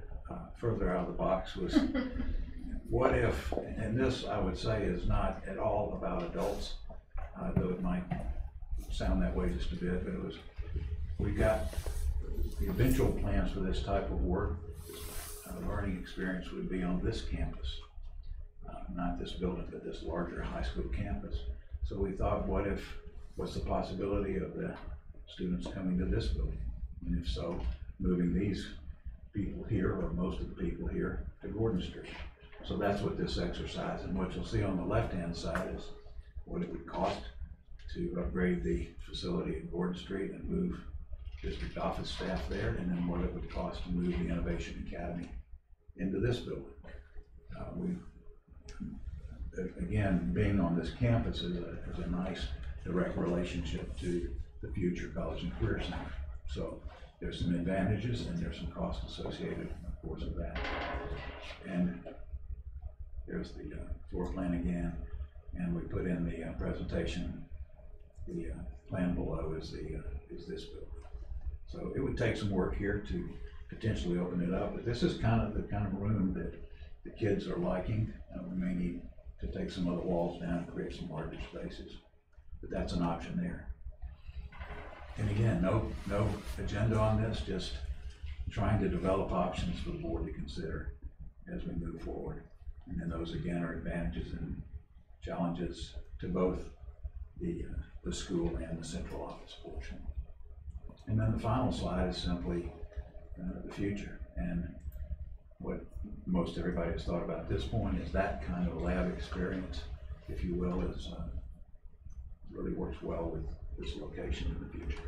further out of the box, was what if, and this I would say is not at all about adults, though it might sound that way just a bit, but it was, we got the eventual plans for this type of work, learning experience would be on this campus, not this building, but this larger high school campus. So we thought, what's the possibility of the students coming to this building? And if so, moving these people here, or most of the people here, to Gordon Street. So that's what this exercise, and what you'll see on the left-hand side is what it would cost to upgrade the facility at Gordon Street and move district office staff there, and then what it would cost to move the Innovation Academy into this building. Again, being on this campus is a nice direct relationship to the future College and Career Center. So there's some advantages and there's some costs associated, of course, with that. And there's the floor plan again, and we put in the presentation. The plan below is this building. So it would take some work here to potentially open it up, but this is kind of the kind of room that the kids are liking. We may need to take some of the walls down and create some larger spaces, but that's an option there. And again, no agenda on this, just trying to develop options for the board to consider as we move forward. And then those again are advantages and challenges to both the school and the central office portion. And then the final slide is simply the future. And what most everybody has thought about at this point is that kind of lab experience, if you will, is really works well with this location in the future.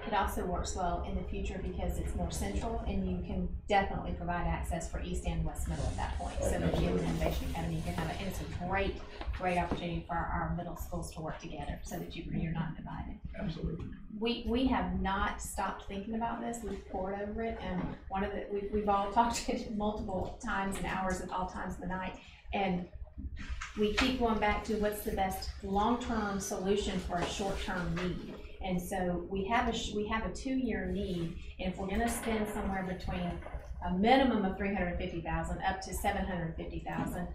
It also works well in the future because it's more central, and you can definitely provide access for East and West Middle at that point. So that you have an Innovation Academy, you can have it, and it's a great opportunity for our middle schools to work together so that you're not divided. Absolutely. We have not stopped thinking about this. We've poured over it, and we've all talked it multiple times and hours at all times of the night, and we keep going back to what's the best long-term solution for a short-term need. And so we have a 2-year need, and if we're going to spend somewhere between a minimum of $350,000 up to $750,000,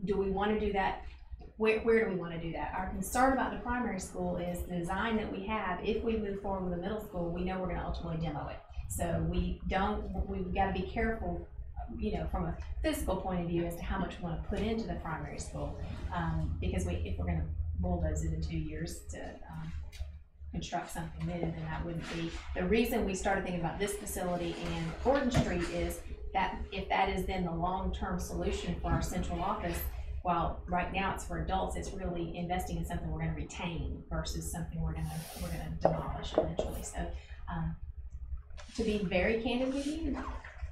do we want to do that? Where do we want to do that? Our concern about the primary school is the design that we have. If we move forward with the middle school, we know we're going to ultimately demo it. So we've got to be careful, from a physical point of view as to how much we want to put into the primary school, because if we're going to bulldoze it in 2 years to construct something new, then that wouldn't be. The reason we started thinking about this facility and Gordon Street is that if that is then the long-term solution for our central office, while right now it's for adults, it's really investing in something we're going to retain versus something we're going to demolish eventually. So, to be very candid with you,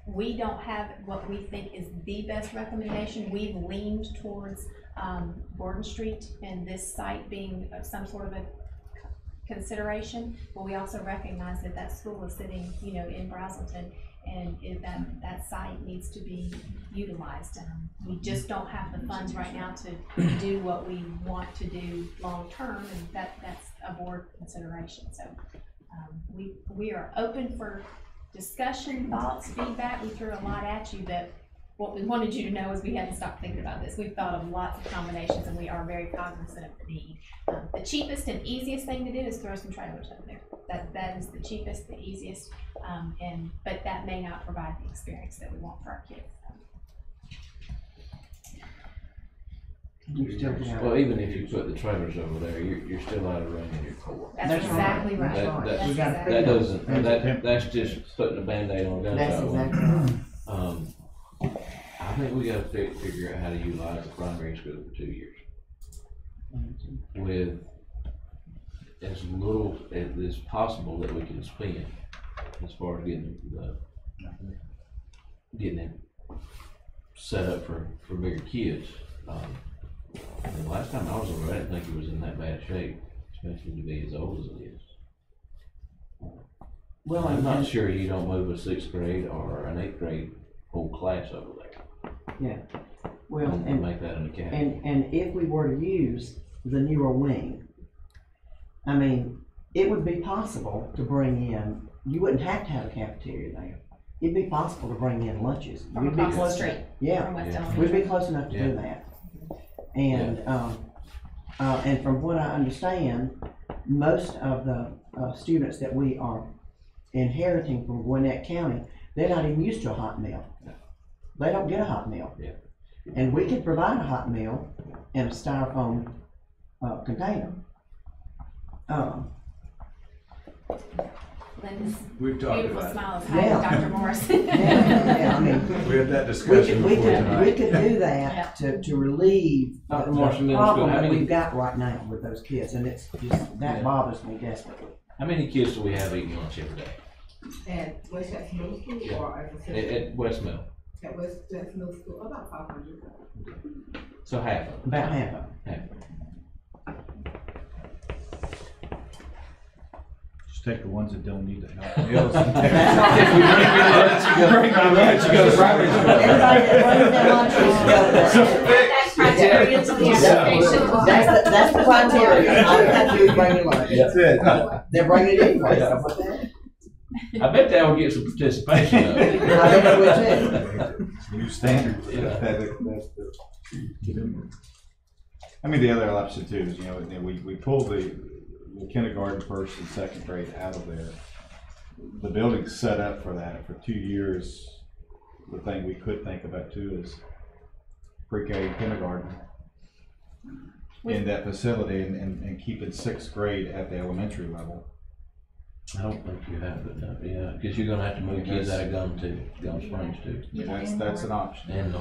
we don't have what we think is the best recommendation. We've leaned towards Gordon Street and this site being some sort of a consideration, but we also recognize that that school is sitting, in Brazelton, and that site needs to be utilized. We just don't have the funds right now to do what we want to do long term, and that's a board consideration. So we are open for discussion, thoughts, feedback. We threw a lot at you, but what we wanted you to know is we hadn't stopped thinking about this. We've thought of lots of combinations, and we are very cognizant of the need. The cheapest and easiest thing to do is throw some trailers over there. That is the cheapest, the easiest, but that may not provide the experience that we want for our kids. Well, even if you put the trailers over there, you're still out of range in your core. That's exactly right. That's just putting a Band-Aid on a gunshot. That's exactly right. I think we gotta figure out how to utilize the primary school for 2 years. With as little as possible that we can spend as far as getting it set up for bigger kids. And the last time I was over, I didn't think it was in that bad shape, especially to be as old as it is. Well, I'm not sure you don't move a 6th grade or an 8th grade whole class over there. Yeah. Well, and make that an academy. And if we were to use the newer wing, I mean, it would be possible to bring in, you wouldn't have to have a cafeteria there. It'd be possible to bring in lunches. From across the street. Yeah, from Weston. we'd be close enough to do that. And and from what I understand, most of the students that we are inheriting from Gwinnett County, they're not even used to a hot meal. They don't get a hot meal. Yeah. And we could provide a hot meal in a styrofoam container. Linda's We've talked beautiful about smile is hiding Dr. Morris. I mean, we had that discussion we before tonight. could do that to relieve the problem that we've got right now with those kids, and it's just, that bothers me desperately. How many kids do we have eating lunch every day? At West Jackson Middle School Yeah. or at the At West Mill? At West Jackson Middle School, about 500. So half of them. About half of Half. Just take the ones that don't need the help. Meals. If we bring your lunch, you go to private school. Everybody that brings their lunch needs to go to that. That's the criteria. All you have to do is bring your lunch. That's it. They're bringing it anyway. I bet that will get some participation. I bet they will too. New standard. Yeah. I mean, the other option too is, we pull the kindergarten, first and second grade out of there. The building's set up for that. For 2 years, the thing we could think about too is pre-K and kindergarten in that facility and keeping 6th grade at the elementary level. I don't think you have it, yeah, because you're gonna have to move kids out of Gum Springs too. That's an option. And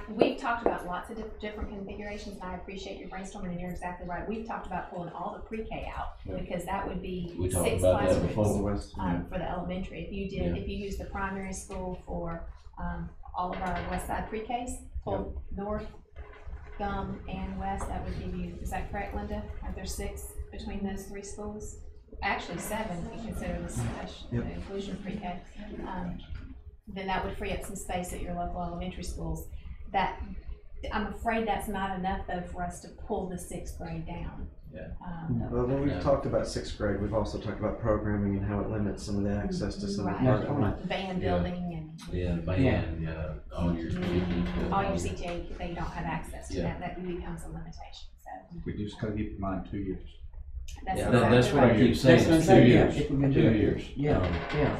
we've talked about lots of different configurations, and I appreciate your brainstorming, and you're exactly right. We've talked about pulling all the pre-K out, because that would be we talked 6 about that classrooms before. for the elementary. If you did, if you use the primary school for all of our West Side pre-Ks, pull North, Gum, and West, that would give you, is that correct, Linda? Are there 6 between those 3 schools? Actually 7, if you consider the special, the inclusion pre-K. Then that would free up some space at your local elementary schools. That, I'm afraid that's not enough though for us to pull the 6th grade down. Yeah. Well, when we've talked about 6th grade, we've also talked about programming and how it limits some of the access to some of the Right. Band building and. Yeah, band, all your all your CTA, they don't have access to that. That becomes a limitation, so. We just gotta keep in mind 2 years. That's Yeah, exactly that's what right. I keep saying, it's 2 years, if we can 2 do it. years. Yeah, yeah.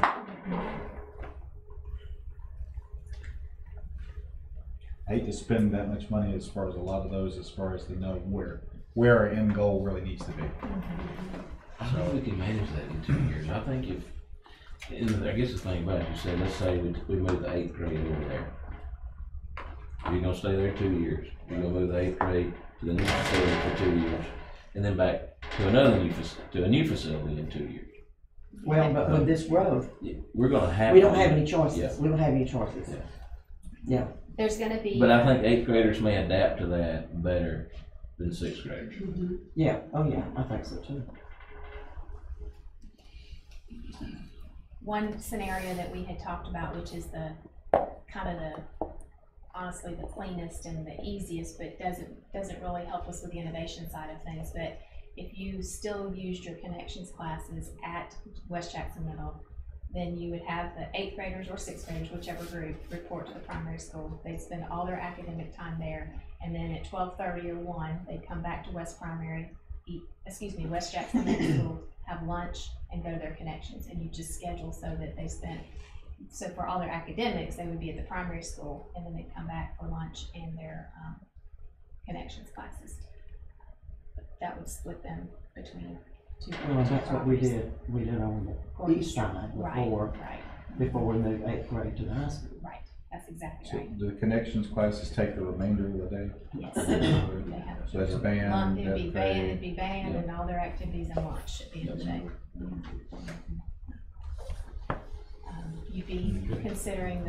I hate to spend that much money as far as a lot of those, as far as to know where our end goal really needs to be. I think we can manage that in 2 years. I think and I guess the thing about it, you said, let's say we move the 8th grade over there. You're gonna stay there 2 years. You're gonna move the 8th grade to the new facility for 2 years, and then back to a new facility in 2 years. Well, but with this growth, we're gonna have. We don't have any choices. Yeah. We don't have any choices. Yeah. There's gonna be. But I think 8th graders may adapt to that better than 6th graders. Yeah, oh yeah, I think so too. One scenario that we had talked about, which is honestly the cleanest and the easiest, but doesn't really help us with the innovation side of things. But if you still used your connections classes at West Jackson Middle, then you would have the 8th graders or 6th graders, whichever group, report to the primary school. They'd spend all their academic time there, and then at 12:30 or 1, they'd come back to West West Jackson Middle School, have lunch, and go to their connections. And you just schedule so that so for all their academics, they would be at the primary school, and then they'd come back for lunch and their connections classes. That would split them between 2. Well, that's what we did. We did on the east side before we moved 8th grade to the high school. Right, that's exactly So right. the connections classes take the remainder of the day? Yes. So that's band. It'd be band, and all their activities and lunch at the end of the day. You'd be considering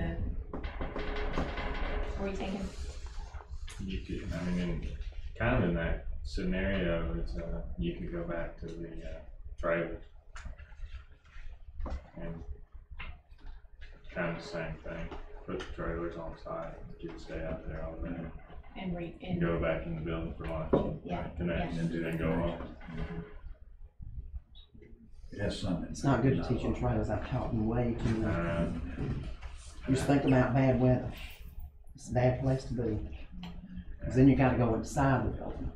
what are you thinking? You could, in that scenario, it's, you could go back to the trailers. And kind of the same thing, put the trailers on site, kids stay out there all day. And go back in the building for lunch, connect, and then go home. It has something. It's not good to teach in trailers. I've taught them way too much. Just think about bad weather. It's a bad place to be. Because then you gotta go inside the building.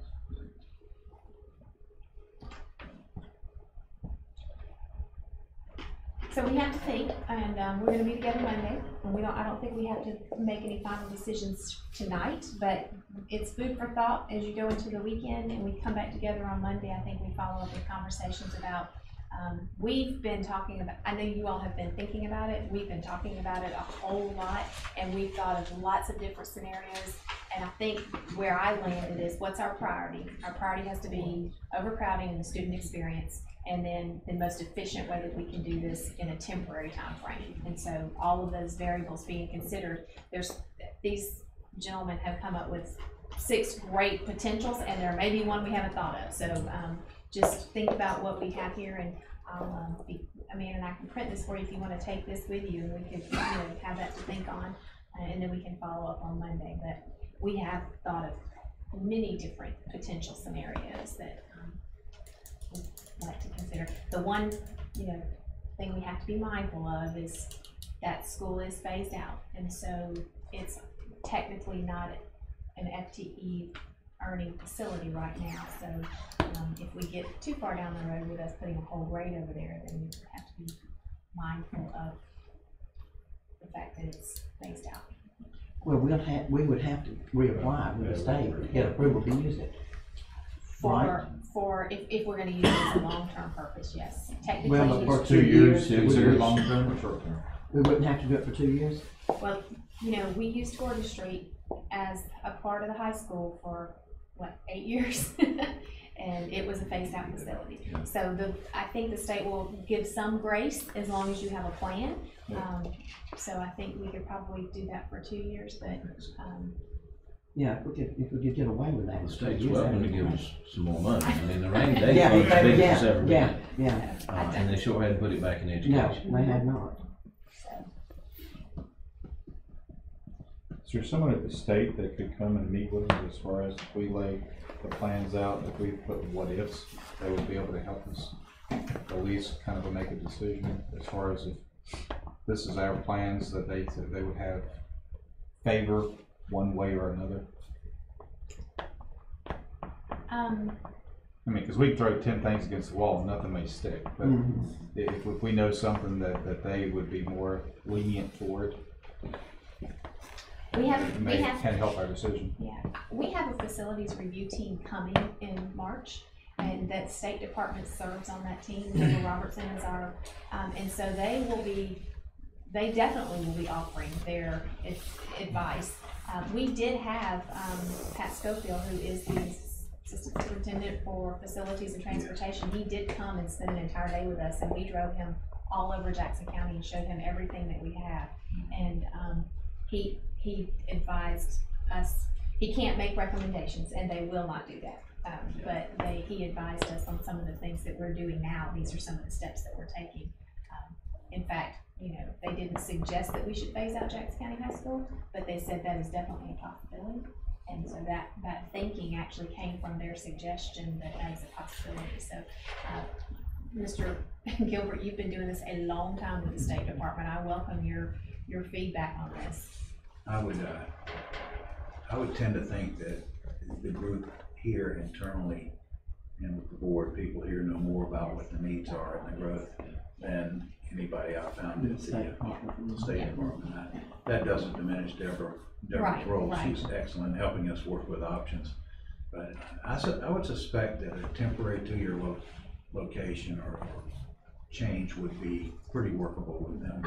So we have to think, and we're going to be together Monday, and I don't think we have to make any final decisions tonight, but it's food for thought as you go into the weekend, and we come back together on Monday. I think we follow up with conversations about, we've been talking about, I know you all have been thinking about it, we've been talking about it a whole lot, and we've thought of lots of different scenarios, And I think where I landed is, what's our priority? Our priority has to be overcrowding and the student experience, and then the most efficient way that we can do this in a temporary time frame. And so all of those variables being considered, these gentlemen have come up with 6 great potentials, and there may be one we haven't thought of. So just think about what we have here, and Amanda and I can print this for you if you want to take this with you, and we could have that to think on, and then we can follow up on Monday. But we have thought of many different potential scenarios that we'd like to consider. The one thing we have to be mindful of is that school is phased out, and so it's technically not an FTE earning facility right now. So if we get too far down the road with us putting a whole grade over there, then we have to be mindful of the fact that it's phased out. Well, we would have to reapply with the state to get approval to use it. For if we're going to use it as a long-term purpose, yes. Technically, well, for 2 years, considered long-term or short-term? We wouldn't have to do it for 2 years. Well, we used Gordon Street as a part of the high school for 8 years, and it was a phased-out facility. So I think the state will give some grace as long as you have a plan. So I think we could probably do that for 2 years, but. Yeah, if we could get away with that. The state's welcome to give us some more money. I mean, the rainy day fund's the biggest it's ever been. And they sure hadn't put it back in education. No, they had not. Is there someone at the state that could come and meet with us as far as if we lay the plans out, if we put what ifs, they would be able to help us at least kind of make a decision as far as if this is our plans, that they would have favor one way or another? I mean, because we can throw 10 things against the wall and nothing may stick, but if we know something that they would be more lenient toward, can help our decision. Yeah, we have a facilities review team coming in March, and that State Department serves on that team. Michael Robertson is our, and so they definitely will be offering their advice. We did have Pat Schofield, who is the Assistant Superintendent for Facilities and Transportation. He did come and spend an entire day with us, and we drove him all over Jackson County and showed him everything that we have. And he advised us, he can't make recommendations, and they will not do that. But he advised us on some of the things that we're doing now. These are some of the steps that we're taking. In fact, they didn't suggest that we should phase out Jackson County High School, but they said that is definitely a possibility. And so that thinking actually came from their suggestion that that is a possibility. So, Mr. Gilbert, you've been doing this a long time with the State Department. I welcome your feedback on this. I would tend to think that the group here internally and with the board, people here know more about what the needs are and the growth than anybody I found at the State Department. That doesn't diminish Deborah's role. She's excellent in helping us work with options. But I would suspect that a temporary 2-year location or change would be pretty workable with them.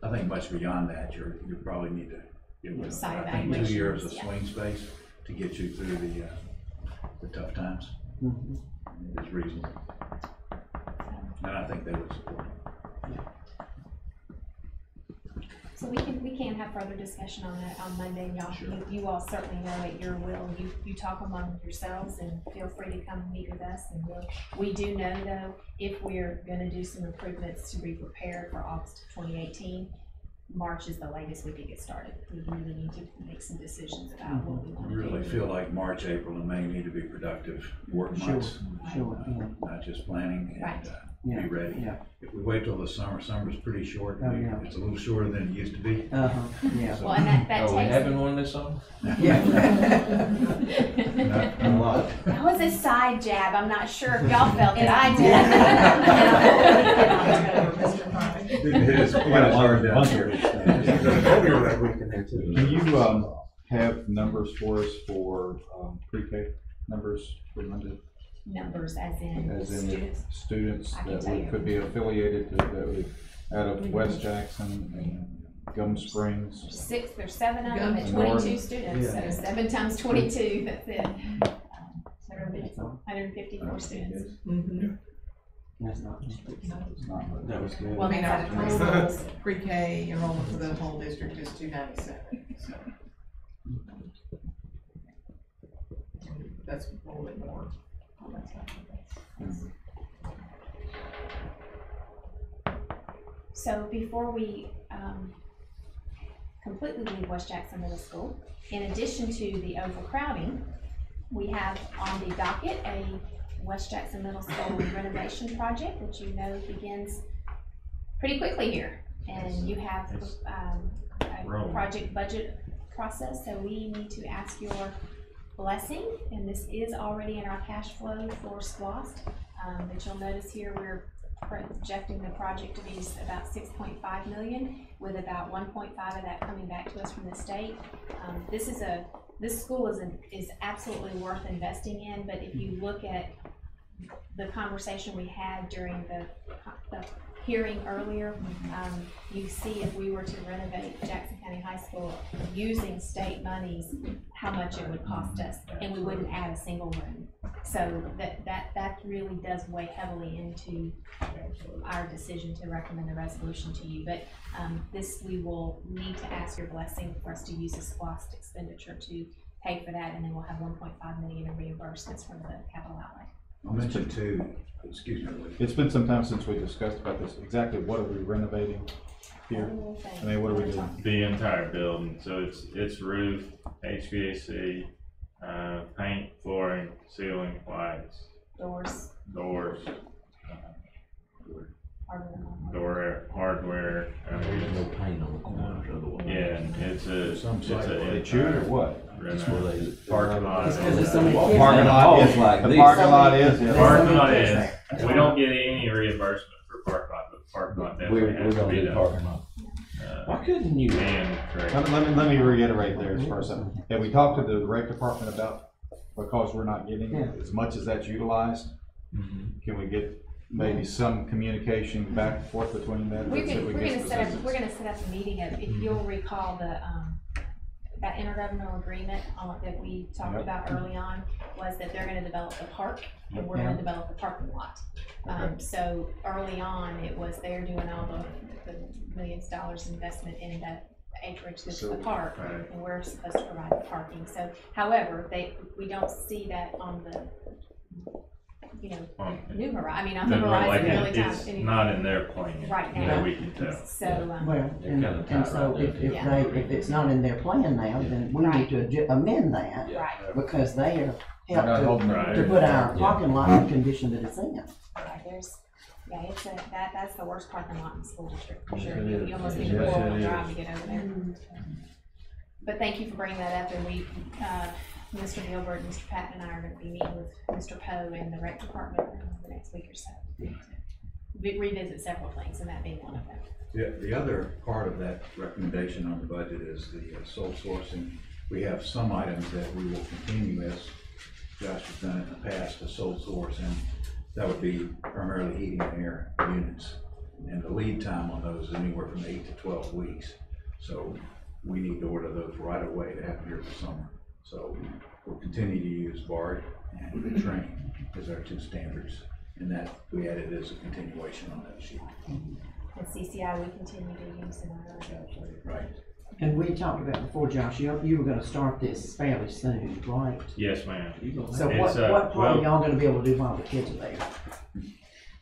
I think much beyond that, you probably need to give them, I think 2 years of swing space to get you through the tough times is reasonable. And I think they would support it. So we can have further discussion on that on Monday, y'all. Sure. You all certainly know at your will. You talk among yourselves, and feel free to come and meet with us. And we do know, though, if we're going to do some improvements to be prepared for August of 2018, March is the latest we could get started. We really need to make some decisions about what we want to do. I really feel like March, April, and May need to be productive work months. Not just planning and be ready. If we wait till the summer's pretty short. It's a little shorter than it used to be. Well, and that takes. Are we having one this summer? Not a lot. That was a side jab. I'm not sure if y'all felt it. I did. It is quite hard down here. Can you have numbers for us for pre-K numbers for Monday? Numbers as in students that could be affiliated out of West Jackson Gum Springs. There's 7 of them at North. 22 students, so 7 times 22, that's it. 154 students. That's not. That was good. Well, I mean, our pre-K enrollment for the whole district is 297, so. That's a little bit more. So before we completely leave West Jackson Middle School, in addition to the overcrowding, we have on the docket a West Jackson Middle School renovation project, which you know begins pretty quickly here. And you have a project budget process, so we need to ask your blessing, and this is already in our cash flow for SPLOST. But you'll notice here we're projecting the project to be about 6.5 million, with about 1.5 of that coming back to us from the state. This school is absolutely worth investing in, but if you look at the conversation we had during the hearing earlier, you see if we were to renovate Jackson County High School using state monies, how much it would cost us, and we wouldn't add a single room. So that really does weigh heavily into our decision to recommend the resolution to you. But this, we will need to ask your blessing for us to use a SPLOST expenditure to pay for that, and then we'll have 1.5 million in reimbursements from the capital outlay. I'll mention too, excuse me. It's been some time since we discussed about this. Exactly what are we renovating here? I mean, what are we doing? The entire building, so it's roof, HVAC, paint, flooring, ceiling, lights. Doors. Door hardware. There's no paint on the corners otherwise. Yeah, it's a chew or what? Parking lot. Parking lot is like the parking lot is. Parking lot is. We don't get any reimbursement for parking lot, but parking lot definitely has to be done. Parking lot. Why couldn't you? Let me reiterate there as far as have we talked to the rec department about, because we're not getting as much as that's utilized? Can we get maybe some communication back and forth between that? We're gonna set up a meeting of, if you'll recall, that intergovernmental agreement that we talked about early on was that they're gonna develop the park and we're gonna develop the parking lot. So early on, it was they're doing all the millions of dollars investment in the acreage that's the park, and we're supposed to provide the parking. So, however, we don't see that on the new horizon. I mean, on the horizon, really time. It's not in their plan right now. That we can tell. So, well, and so if it's not in their plan now, then we need to amend that, because they have helped to put our parking lot in the condition that it's in. That's the worst parking lot in the school district for sure. You almost need a 4-wheel drive to get over there. But thank you for bringing that up, and we. Mr. Gilbert, Mr. Patton, and I are going to be meeting with Mr. Poe and the rec department the next week or so to revisit several things, and that being one of them. The other part of that recommendation on the budget is the sole sourcing. We have some items that we will continue, as Josh has done in the past, to sole source, and that would be primarily heating and air units. And the lead time on those is anywhere from 8 to 12 weeks. So we need to order those right away to have here for summer. So we'll continue to use BART and Train as our 2 standards, and that we added as a continuation on that sheet. And CCI we continue to use in our right. And we talked about before, Josh, you were going to start this fairly soon, right? Yes, ma'am. So what part are y'all going to be able to do while the kids are there?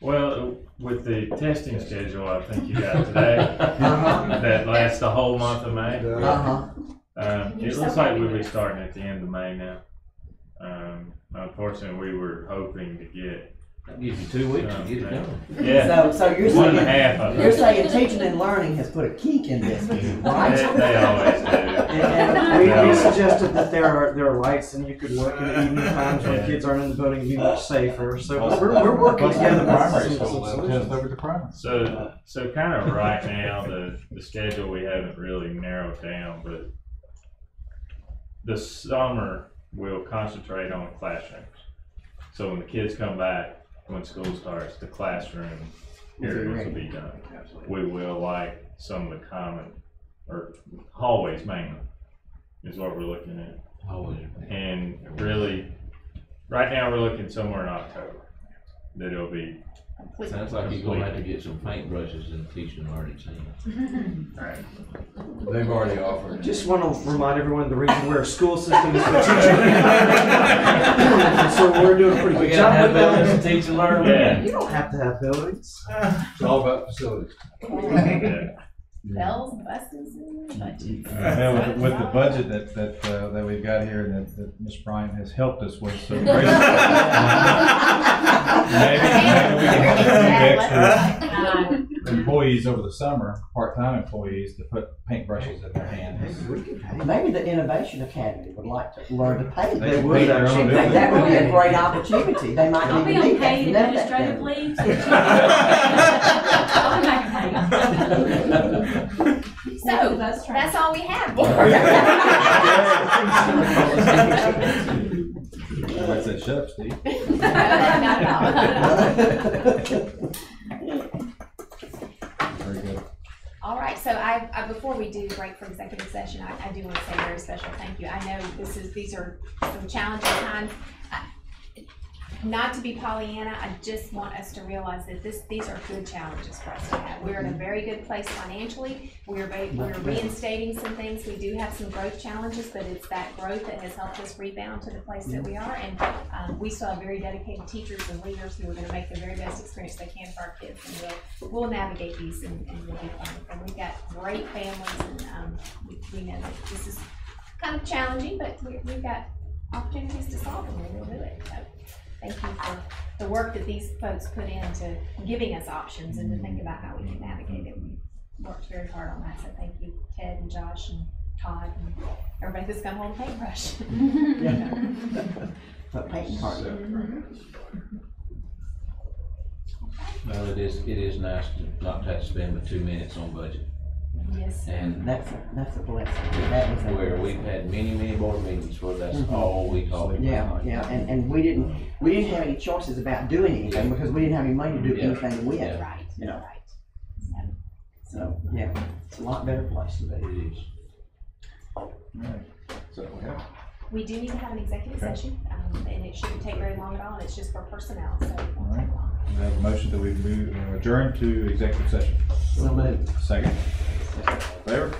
Well, with the testing schedule, I think you got today, that lasts the whole month of May. It looks like we'll be starting at the end of May now. Unfortunately, we were hoping to get. That gives you 2 weeks to get it done. Yeah. So you're saying you're saying teaching and learning has put a kink in this, right? They always do. And we suggested that there are lights and you could work in the evening times when kids aren't in the building to be much safer. So we're working together. Primary school test over to primary. So kind of right now the schedule we haven't really narrowed down, but the summer we'll concentrate on classrooms. So when the kids come back, when school starts, the classroom areas will be done. We will, like some of the common or hallways mainly, is what we're looking at. Hallways. And really, right now, we're looking somewhere in October, that it'll be. Sounds like you're gonna have to get some paintbrushes and teach them already seen. Right. They've already offered. Just want to remind everyone the reason we're a school system is for teaching. So we're doing a pretty good job with that. to teach and learn. Yeah. You don't have to have buildings. It's all about facilities. Yeah. Bells, buses, and budgets. Yeah, with the budget that we've got here and that Ms. Bryant has helped us with so great. Maybe we can have a few extra employees over the summer, part-time employees, to put paintbrushes in their hands. Maybe the Innovation Academy would like to learn to paint. They would paint their own building. That would be a great opportunity. They might I'll be even on need that. paid to know that administrative better. leave. I'll be back paid. So, that's all we have. I said, shut up, Steve. Not at all. Very good. All right, so I before we do break for executive session, I do want to say a very special thank you. I know these are some challenging times. Not to be Pollyanna, I just want us to realize that these are good challenges for us to have. We're in a very good place financially. We're reinstating some things. We do have some growth challenges, but it's that growth that has helped us rebound to the place that we are. And we still have very dedicated teachers and leaders who are going to make the very best experience they can for our kids. And we'll navigate these and we'll be fine. And we've got great families, and we know that this is kind of challenging, but we've got opportunities to solve them, and we'll do it. So, thank you for the work that these folks put into giving us options and to think about how we can navigate it. We worked very hard on that, so thank you, Ted and Josh and Todd and everybody that's gonna hold a paintbrush. But painting hard. Well, it is nice to not have to spend but 2 minutes on budget. Yes. And that's a blessing. That is where we've had many board meetings where that's all we talk about. Yeah, and we didn't have any choices about doing anything because we didn't have any money to do anything with. Yeah. Right. You know. Right. So yeah, it's a lot better place to be. It is. All right. So, yeah. We do need to have an executive session, and it shouldn't take very long at all. It's just for personnel, so it won't take long. We have a motion that we adjourn to executive session. So moved. Second. Favor?